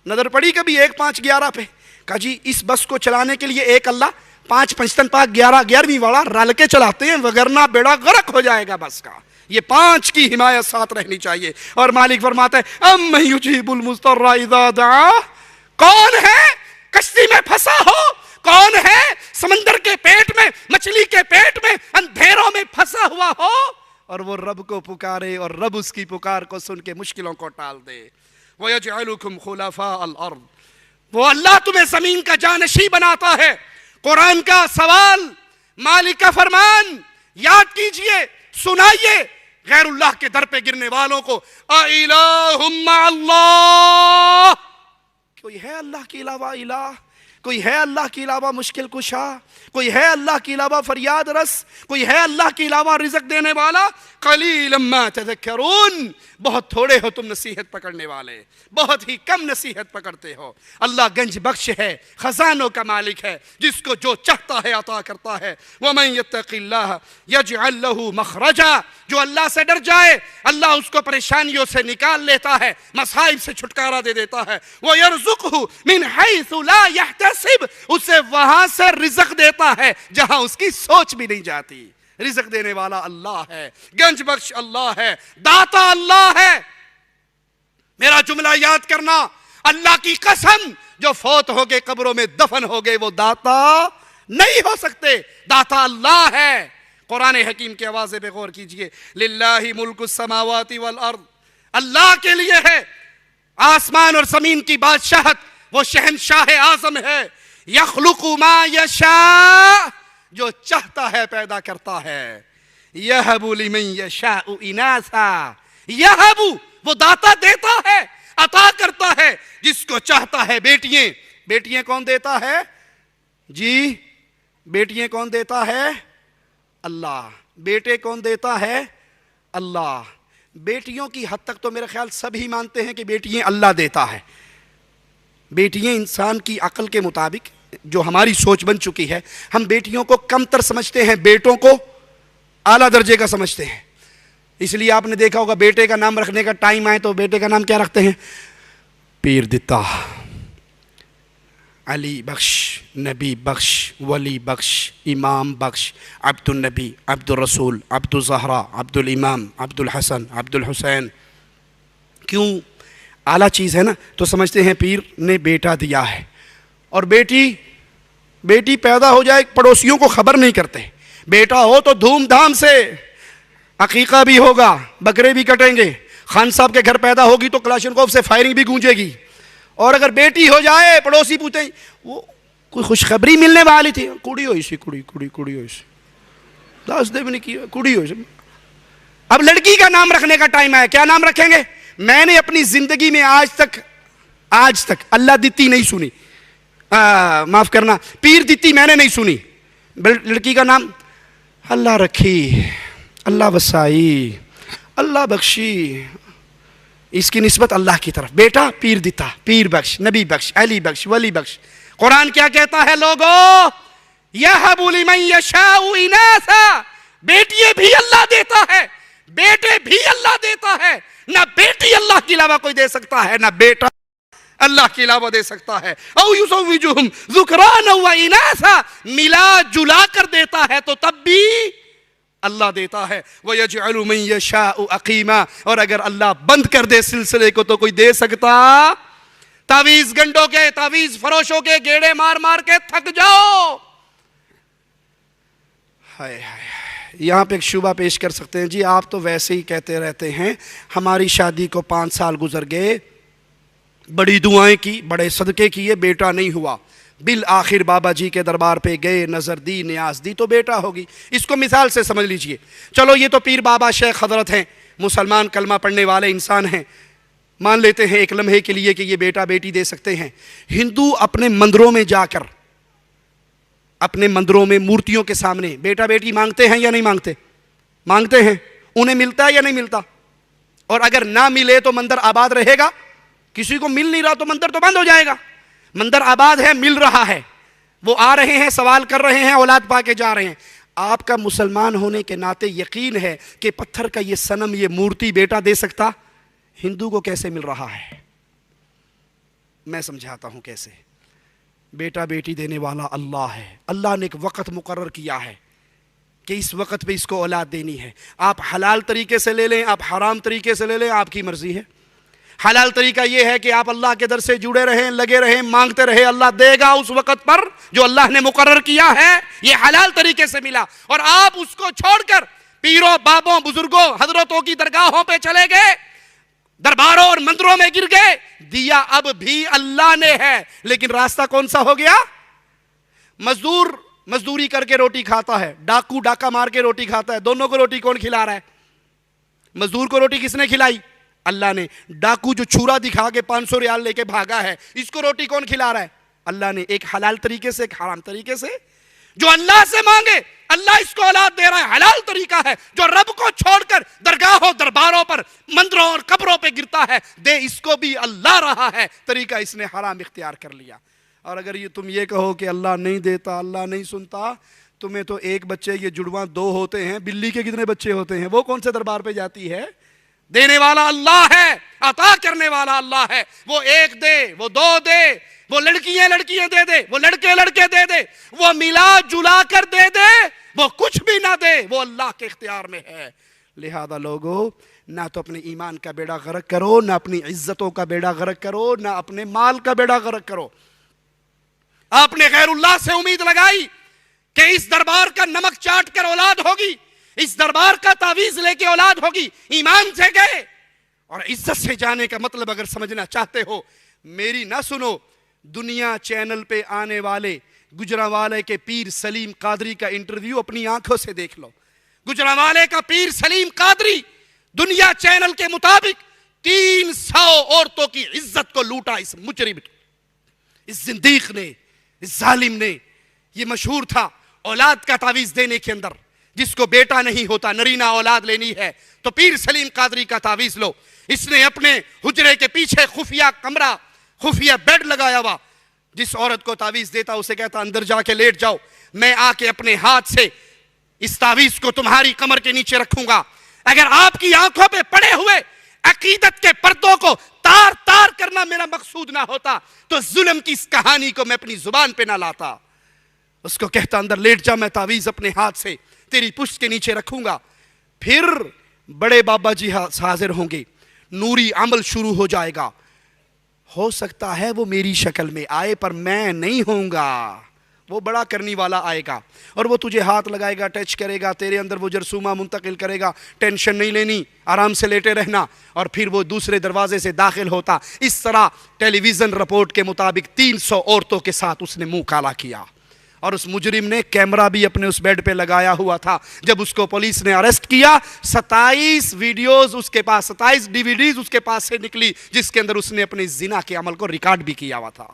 نظر پڑی کبھی 1-5-11 پہ؟ کہا جی اس بس کو چلانے کے لیے ایک اللہ، 5 5 11 11ویں والا رل کے چلاتے ہیں، وگرنہ بیڑا غرق ہو جائے گا بس کا۔ یہ 5 کی حمایت ساتھ رہنی چاہیے. اور مالک فرماتا ہے امن یجیب المضطر اذا دعا، کون ہے کشتی میں پھنسا ہو، کون ہے سمندر کے پیٹ میں، مچھلی کے پیٹ میں، اندھیروں میں پھنسا ہوا ہو اور وہ رب کو پکارے اور رب اس کی پکار کو سن کے مشکلوں کو ٹال دے. وَيَجْعَلُكُمْ خُلَفَاءَ الْأَرْضِ، وہ اللہ تمہیں زمین کا جانشین بناتا ہے. قرآن کا سوال، مالک کا فرمان یاد کیجئے، سنائیے غیر اللہ کے در پہ گرنے والوں کو. اَإِلَٰهٌ مَّعَ اللَّهِ، کوئی ہے اللہ کے علاوہ الہ؟ کوئی ہے اللہ کے علاوہ مشکل کشا؟ کوئی ہے اللہ کے علاوہ فریاد رس؟ کوئی ہے اللہ کے علاوہ رزق دینے والا؟ قلیلا ما تذکرون، بہت تھوڑے ہو تم نصیحت پکڑنے والے، بہت ہی کم نصیحت پکڑتے ہو. اللہ گنج بخش ہے، خزانوں کا مالک ہے، جس کو جو چاہتا ہے عطا کرتا ہے. ومن یتق اللہ یجعل له مخرجا، جو اللہ سے ڈر جائے اللہ اس کو پریشانیوں سے نکال لیتا ہے، مصائب سے چھٹکارا دے دیتا ہے. وَيَرْزُقْهُ مِنْ حَيْثُ لَا يَحْتَسِبْ، اسے وہاں سے رزق دیتا ہے جہاں اس کی سوچ بھی نہیں جاتی. رزق دینے والا اللہ ہے، گنج بخش اللہ ہے، داتا اللہ ہے. میرا جملہ یاد کرنا، اللہ کی قسم جو فوت ہو گئے قبروں میں دفن ہو گئے وہ داتا نہیں ہو سکتے، داتا اللہ ہے. قرآن حکیم کے آوازے پہ غور کیجئے. للہ ملک السماوات والارض، اللہ کے لیے ہے آسمان اور زمین کی بادشاہت، وہ شہنشاہ اعظم ہے. یخلق ما یشاء، جو چاہتا ہے پیدا کرتا ہے. یہب لمن یشاء اناثا، یہب وہ داتا دیتا ہے، عطا کرتا ہے جس کو چاہتا ہے بیٹیاں. بیٹیاں کون دیتا ہے جی؟ بیٹیاں کون دیتا ہے؟ اللہ. بیٹے کون دیتا ہے؟ اللہ. بیٹیوں کی حد تک تو میرے خیال سبھی مانتے ہیں کہ بیٹیاں اللہ دیتا ہے. بیٹیاں انسان کی عقل کے مطابق جو ہماری سوچ بن چکی ہے، ہم بیٹیوں کو کم تر سمجھتے ہیں، بیٹوں کو اعلیٰ درجے کا سمجھتے ہیں. اس لیے آپ نے دیکھا ہوگا بیٹے کا نام رکھنے کا ٹائم آئے تو بیٹے کا نام کیا رکھتے ہیں؟ پیر دتا، علی بخش، نبی بخش، ولی بخش، امام بخش، عبد النبی، عبد الرسول، عبد الزہرا، عبد الامام، عبد الحسن، عبد الحسین. کیوں؟ اعلیٰ چیز ہے نا، تو سمجھتے ہیں پیر نے بیٹا دیا ہے. اور بیٹی پیدا ہو جائے پڑوسیوں کو خبر نہیں کرتے. بیٹا ہو تو دھوم دھام سے عقیقہ بھی ہوگا، بکرے بھی کٹیں گے، خان صاحب کے گھر پیدا ہوگی تو کلاشنکوف سے فائرنگ بھی گونجے گی. اور اگر بیٹی ہو جائے پڑوسی پوچھتے ہیں وہ کوئی خوشخبری ملنے والی تھی، کڑی ہوئی سی، کڑی ہوئی سی، 10 دن بھی نہیں کیا، کڑی ہوئی سی. اب لڑکی کا نام رکھنے کا ٹائم آیا، کیا نام رکھیں گے؟ میں نے اپنی زندگی میں آج تک اللہ دیتی نہیں سنی، معاف کرنا، پیر دیتی میں نے نہیں سنی. لڑکی کا نام اللہ رکھی، اللہ وسائی، اللہ بخشی، اس کی نسبت اللہ کی طرف. بیٹا پیر دیتا، پیر بخش، نبی بخش، علی بخش، ولی بخش. قرآن کیا کہتا ہے لوگو؟ یہب لمن یشاء اناثا، بیٹیے بھی اللہ دیتا ہے، بیٹے بھی اللہ دیتا ہے. نہ بیٹی اللہ کے علاوہ کوئی دے سکتا ہے، نہ بیٹا اللہ کے علاوہ دے سکتا ہے. او یزوجہم ذکرانا و اناثا، ملا جلا کر دیتا ہے تو تب بھی اللہ دیتا ہے. وَيَجْعَلُ مَن يَشَاءُ عَقِيمًا، اور اگر اللہ بند کر دے سلسلے کو تو کوئی دے سکتا؟ تعویذ گنڈوں کے، تعویذ فروشوں کے گیڑے مار مار کے تھک جاؤ. ہائے ہائے، یہاں پہ ایک شبہ پیش کر سکتے ہیں جی آپ تو ویسے ہی کہتے رہتے ہیں، ہماری شادی کو 5 سال گزر گئے، بڑی دعائیں کی، بڑے صدقے کیے، بیٹا نہیں ہوا، بالآخر بابا جی کے دربار پہ گئے، نظر دی، نیاز دی تو بیٹا ہوگی. اس کو مثال سے سمجھ لیجئے. چلو یہ تو پیر بابا شیخ حضرت ہیں، مسلمان کلمہ پڑھنے والے انسان ہیں، مان لیتے ہیں ایک لمحے کے لیے کہ یہ بیٹا بیٹی دے سکتے ہیں. ہندو اپنے مندروں میں جا کر، اپنے مندروں میں مورتیوں کے سامنے بیٹا بیٹی مانگتے ہیں یا نہیں مانگتے؟ مانگتے ہیں. انہیں ملتا ہے یا نہیں ملتا؟ اور اگر نہ ملے تو مندر آباد رہے گا؟ کسی کو مل نہیں رہا تو مندر تو بند ہو جائے گا. مندر آباد ہے، مل رہا ہے، وہ آ رہے ہیں، سوال کر رہے ہیں، اولاد پا کے جا رہے ہیں. آپ کا مسلمان ہونے کے ناطے یقین ہے کہ پتھر کا یہ صنم، یہ مورتی بیٹا دے سکتا؟ ہندو کو کیسے مل رہا ہے؟ میں سمجھاتا ہوں کیسے. بیٹا بیٹی دینے والا اللہ ہے. اللہ نے ایک وقت مقرر کیا ہے کہ اس وقت پہ اس کو اولاد دینی ہے. آپ حلال طریقے سے لے لیں, آپ حرام طریقے سے لے لیں, آپ کی مرضی ہے. حلال طریقہ یہ ہے کہ آپ اللہ کے در سے جڑے رہیں, لگے رہیں, مانگتے رہیں, اللہ دے گا اس وقت پر جو اللہ نے مقرر کیا ہے. یہ حلال طریقے سے ملا. اور آپ اس کو چھوڑ کر پیروں, بابوں, بزرگوں, حضرتوں کی درگاہوں پہ چلے گئے, درباروں اور مندروں میں گر گئے. دیا اب بھی اللہ نے ہے, لیکن راستہ کون سا ہو گیا؟ مزدور مزدوری کر کے روٹی کھاتا ہے, ڈاکو ڈاکہ مار کے روٹی کھاتا ہے. دونوں کو روٹی کون کھلا رہا ہے؟ مزدور کو روٹی کس نے کھلائی؟ اللہ نے. ڈاکو جو چھورا دکھا کے 500 ریال لے کے بھاگا ہے, اس کو روٹی کون کھلا رہا ہے؟ اللہ نے. ایک حلال طریقے سے, ایک حرام طریقے سے. جو اللہ سے مانگے اللہ اس کو اولاد دے رہا ہے, حلال طریقہ ہے. جو رب کو چھوڑ کر درگاہوں, درباروں پر, مندروں اور قبروں پہ گرتا ہے, دے اس کو بھی اللہ رہا ہے. طریقہ اس نے حرام اختیار کر لیا. اور اگر تم یہ کہو کہ اللہ نہیں دیتا, اللہ نہیں سنتا, تمہیں تو ایک بچے, یہ جڑواں 2 ہوتے ہیں, بلی کے کتنے بچے ہوتے ہیں؟ وہ کون سے دربار پہ جاتی ہے؟ دینے والا اللہ ہے, عطا کرنے والا اللہ ہے. وہ 1 دے, وہ 2 دے, وہ لڑکیاں دے دے, وہ لڑکے دے دے, وہ ملا جلا کر دے دے, وہ کچھ بھی نہ دے, وہ اللہ کے اختیار میں ہے. لہذا لوگو, نہ تو اپنے ایمان کا بیڑا غرق کرو, نہ اپنی عزتوں کا بیڑا غرق کرو, نہ اپنے مال کا بیڑا غرق کرو. آپ نے غیر اللہ سے امید لگائی کہ اس دربار کا نمک چاٹ کر اولاد ہوگی, اس دربار کا تعویذ لے کے اولاد ہوگی. ایمان سے گئے. اور عزت سے جانے کا مطلب اگر سمجھنا چاہتے ہو, میری نہ سنو, دنیا چینل پہ آنے والے گجرانوالے کے پیر سلیم قادری کا انٹرویو اپنی آنکھوں سے دیکھ لو. گجرانوالے کا پیر سلیم قادری دنیا چینل کے مطابق 300 عورتوں کی عزت کو لوٹا. اس مجرم, اس زندیق نے, اس ظالم نے. یہ مشہور تھا اولاد کا تعویذ دینے کے اندر. جس کو بیٹا نہیں ہوتا, نرینہ اولاد لینی ہے, تو پیر سلیم قادری کا تعویذ لو. اس نے اپنے حجرے کے پیچھے خفیہ کمرہ, خفیہ بیڈ لگایا ہوا. جس عورت کو تعویذ دیتا اسے کہتا اندر جا کے لیٹ جاؤ, میں آ کے اپنے ہاتھ سے اس تعویذ کو تمہاری کمر کے نیچے رکھوں گا. اگر آپ کی آنکھوں پہ پڑے ہوئے عقیدت کے پردوں کو تار تار کرنا میرا مقصود نہ ہوتا, تو ظلم کی اس کہانی کو میں اپنی زبان پہ نہ لاتا. اس کو کہتا اندر لیٹ جا, میں تعویذ اپنے ہاتھ سے تیری پشت کے نیچے رکھوں گا. پھر بڑے بابا جی حاضر ہوں گے, نوری عمل شروع ہو جائے گا. ہو سکتا ہے وہ میری شکل میں آئے, پر میں نہیں ہوں گا. وہ بڑا کرنی والا آئے گا اور وہ تجھے ہاتھ لگائے گا, ٹچ کرے گا, تیرے اندر وہ جرثومہ منتقل کرے گا. ٹینشن نہیں لینی, آرام سے لیٹے رہنا. اور پھر وہ دوسرے دروازے سے داخل ہوتا. اس طرح ٹیلی ویژن رپورٹ کے مطابق 300 عورتوں کے ساتھ اس نے منہ کالا کیا. اور اس مجرم نے کیمرہ بھی اپنے اس بیڈ پہ لگایا ہوا تھا. جب اس کو پولیس نے اریسٹ کیا, 27 ویڈیوز اس کے پاس, 27 DVDs اس کے پاس سے نکلی, جس کے اندر اس نے اپنے زنا کے عمل کو ریکارڈ بھی کیا ہوا تھا.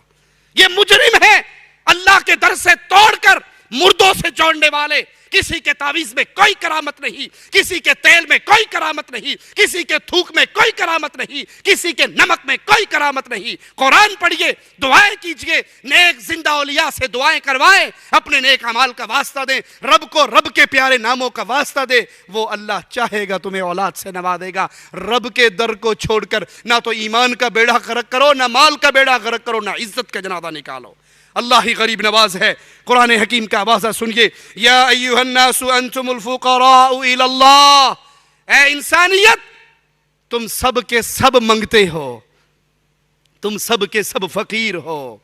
یہ مجرم ہے, اللہ کے در سے توڑ کر مردوں سے جوڑنے والے. کسی کے تعویذ میں کوئی کرامت نہیں, کسی کے تیل میں کوئی کرامت نہیں, کسی کے تھوک میں کوئی کرامت نہیں, کسی کے نمک میں کوئی کرامت نہیں. قرآن پڑھیے, دعائیں کیجئے, نیک زندہ اولیاء سے دعائیں کروائیں, اپنے نیک اعمال کا واسطہ دیں, رب کو رب کے پیارے ناموں کا واسطہ دیں. وہ اللہ چاہے گا تمہیں اولاد سے نوازے گا. رب کے در کو چھوڑ کر نہ تو ایمان کا بیڑا غرق کرو, نہ مال کا بیڑا غرق کرو, نہ عزت کا جنازہ نکالو. اللہ ہی غریب نواز ہے. قرآن حکیم کا آوازہ سنیے, یا ایھا الناس انتم الفقراء الی اللہ. اے انسانیت, تم سب کے سب منگتے ہو, تم سب کے سب فقیر ہو.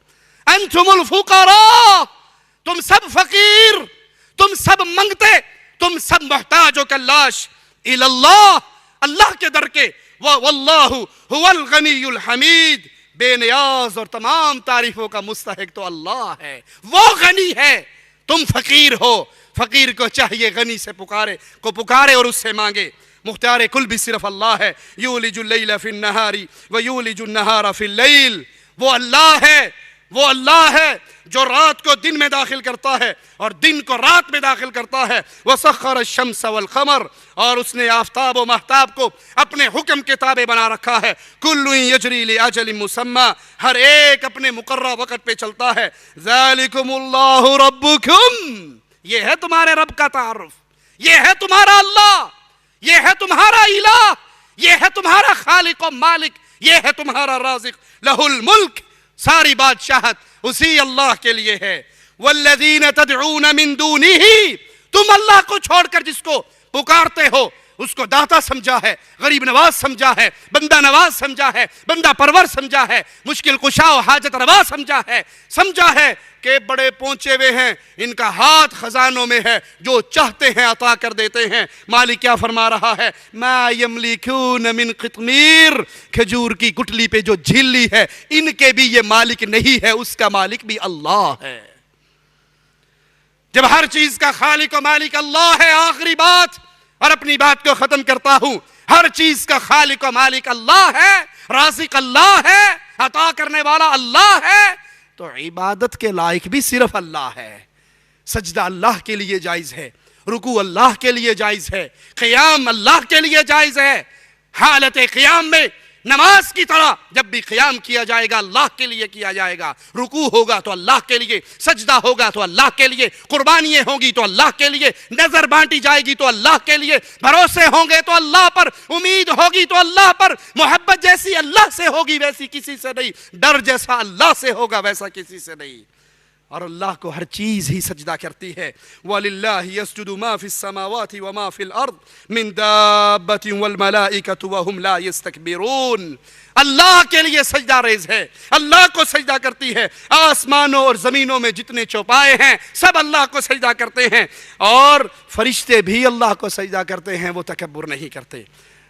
انتم الفقراء, تم سب فقیر, تم سب منگتے, تم سب محتاج و کلاش. الی اللہ, اللہ کے در کے. واللہ هو الغنی الحمید, بے نیاز اور تمام تعریفوں کا مستحق تو اللہ ہے, وہ غنی ہے. تم فقیر ہو, فقیر کو چاہیے غنی سے پکارے اور اس سے مانگے. مختار کل بھی صرف اللہ ہے. یولج اللیل فی النہار ویولج النہار فی اللیل. وہ اللہ ہے, وہ اللہ ہے جو رات کو دن میں داخل کرتا ہے اور دن کو رات میں داخل کرتا ہے. وسخر الشمس والقمر, اور اس نے آفتاب و مہتاب کو اپنے حکم کے تابع بنا رکھا ہے. کل یجری لاجل مسمی, ہر ایک اپنے مقررہ وقت پہ چلتا ہے. ذالکم اللہ ربکم, یہ ہے تمہارے رب کا تعارف, یہ ہے تمہارا اللہ, یہ ہے تمہارا الہ, یہ ہے تمہارا خالق و مالک, یہ ہے تمہارا رازق. لہ الملک, ساری بادشاہت اسی اللہ کے لیے ہے. والذین تدعون من دونہ, تم اللہ کو چھوڑ کر جس کو پکارتے ہو اس کو داتا سمجھا ہے، غریب نواز سمجھا ہے، بندہ نواز سمجھا ہے، بندہ پرور سمجھا ہے، مشکل کشا و حاجت روا سمجھا ہے کہ بڑے پہنچے ہوئے ہیں، ان کا ہاتھ خزانوں میں ہے، جو چاہتے ہیں عطا کر دیتے ہیں۔ مالک کیا فرما رہا ہے؟ ما یملکون من قطمیر، کھجور کی گٹلی پہ جو جھیلی ہے ان کے بھی یہ مالک نہیں ہے، اس کا مالک بھی اللہ ہے۔ جب ہر چیز کا خالق و مالک اللہ ہے، آخری بات اور اپنی بات کو ختم کرتا ہوں، ہر چیز کا خالق و مالک اللہ ہے، رازق اللہ ہے، عطا کرنے والا اللہ ہے، تو عبادت کے لائق بھی صرف اللہ ہے۔ سجدہ اللہ کے لیے جائز ہے، رکوع اللہ کے لیے جائز ہے، قیام اللہ کے لیے جائز ہے۔ حالت قیام میں نماز کی طرح جب بھی قیام کیا جائے گا اللہ کے لیے کیا جائے گا، رکوع ہوگا تو اللہ کے لیے، سجدہ ہوگا تو اللہ کے لیے، قربانیاں ہوں گی تو اللہ کے لیے، نظر بانٹی جائے گی تو اللہ کے لیے، بھروسے ہوں گے تو اللہ پر، امید ہوگی تو اللہ پر، محبت جیسی اللہ سے ہوگی ویسی کسی سے نہیں، ڈر جیسا اللہ سے ہوگا ویسا کسی سے نہیں۔ اور اللہ کو ہر چیز ہی سجدہ کرتی ہے۔ وَلِلَّهِ يَسْجُدُ مَا فِي السَّمَاوَاتِ وَمَا فِي الْأَرْضِ مِن دَابَّةٍ وَالْمَلَائِكَةُ وَهُمْ لَا يَسْتَكْبِرُونَ۔ اللہ کے لیے سجدہ ریز ہے، اللہ کو سجدہ کرتی ہے۔ آسمانوں اور زمینوں میں جتنے چوپائے ہیں سب اللہ کو سجدہ کرتے ہیں، اور فرشتے بھی اللہ کو سجدہ کرتے ہیں، وہ تکبر نہیں کرتے۔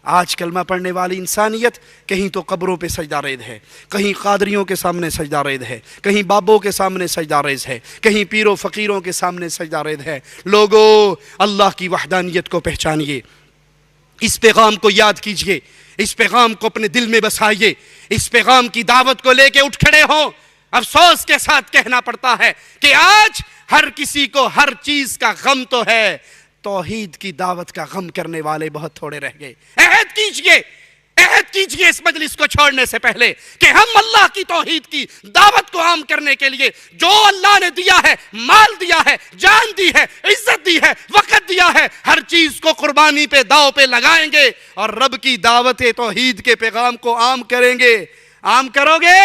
آج کلمہ پڑھنے والی انسانیت کہیں تو قبروں پہ سجدہ ریز ہے، کہیں قادریوں کے سامنے سجدہ ریز ہے، کہیں بابوں کے سامنے سجدہ ریز ہے، کہیں پیروں فقیروں کے سامنے سجدہ ریز ہے۔ لوگو، اللہ کی وحدانیت کو پہچانیے، اس پیغام کو یاد کیجئے، اس پیغام کو اپنے دل میں بسائیے، اس پیغام کی دعوت کو لے کے اٹھ کھڑے ہوں۔ افسوس کے ساتھ کہنا پڑتا ہے کہ آج ہر کسی کو ہر چیز کا غم تو ہے، توحید کی دعوت کا غم کرنے والے بہت تھوڑے رہ گئے۔ عہد کیجئے اس مجلس کو چھوڑنے سے پہلے کہ ہم اللہ کی توحید کی دعوت کو عام کرنے کے لیے جو اللہ نے دیا ہے، مال دیا ہے، جان دی ہے، عزت دی ہے، وقت دیا ہے، ہر چیز کو قربانی پہ، داؤ پہ لگائیں گے اور رب کی دعوت توحید کے پیغام کو عام کریں گے۔ عام کرو گے؟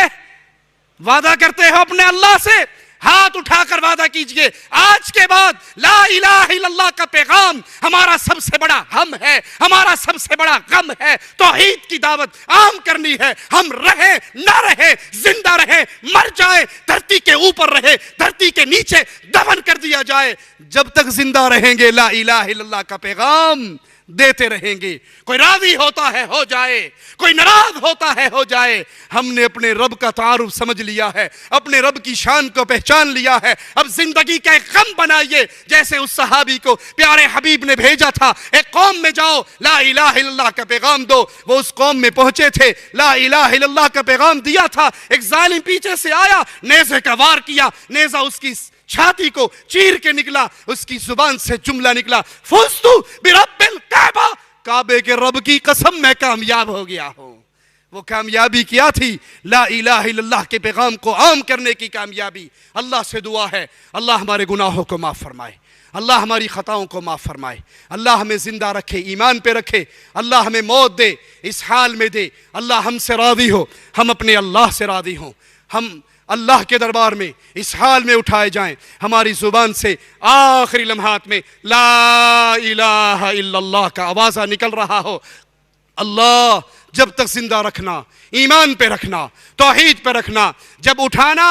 وعدہ کرتے ہو اپنے اللہ سے؟ ہاتھ اٹھا کر وعدہ کیجئے، آج کے بعد لا الہ الا اللہ کا پیغام ہمارا سب سے بڑا ہم ہے، ہمارا سب سے بڑا غم ہے، توحید کی دعوت عام کرنی ہے۔ ہم رہے نہ رہے، زندہ رہے مر جائے، دھرتی کے اوپر رہے دھرتی کے نیچے دفن کر دیا جائے، جب تک زندہ رہیں گے لا الہ الا اللہ کا پیغام دیتے رہیں گے۔ کوئی راضی ہوتا ہے ہو جائے، کوئی ناراض ہوتا ہے ہو جائے، ہم نے اپنے رب کا تعارف سمجھ لیا ہے، اپنے رب کی شان کو پہچان لیا ہے۔ اب زندگی کا ایک غم بنائیے، جیسے اس صحابی کو پیارے حبیب نے بھیجا تھا، ایک قوم میں جاؤ لا الہ الا اللہ کا پیغام دو۔ وہ اس قوم میں پہنچے تھے، لا الہ الا اللہ کا پیغام دیا تھا، ایک ظالم پیچھے سے آیا، نیزے کا وار کیا، نیزہ اس کی چھاتی کو چیر کے نکلا، اس کی زبان سے جملہ نکلا، فزتو برب الکعبہ، کعبے کے رب کی قسم میں کامیاب ہو گیا ہوں۔ وہ کامیابی کیا تھی؟ لا الہ الا اللہ کے پیغام کو عام کرنے کی کامیابی۔ اللہ سے دعا ہے اللہ ہمارے گناہوں کو معاف فرمائے، اللہ ہماری خطاؤں کو معاف فرمائے، اللہ ہمیں زندہ رکھے، ایمان پہ رکھے، اللہ ہمیں موت دے، اس حال میں دے، اللہ ہم سے راضی ہو، ہم اپنے اللہ سے راضی ہوں، ہم اللہ کے دربار میں اس حال میں اٹھائے جائیں، ہماری زبان سے آخری لمحات میں لا الہ الا اللہ کا آوازہ نکل رہا ہو۔ اللہ جب تک زندہ رکھنا، ایمان پہ رکھنا، توحید پہ رکھنا، جب اٹھانا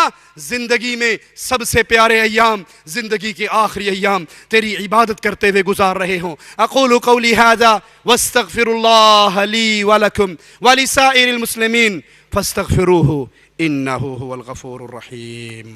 زندگی میں سب سے پیارے ایام، زندگی کے آخری ایام تیری عبادت کرتے ہوئے گزار رہے ہوں۔ اقول قولی ھذا واستغفر اللہ لی ولکم ولسائر المسلمین فاستغفروہ انہ هو الغفور الرحیم۔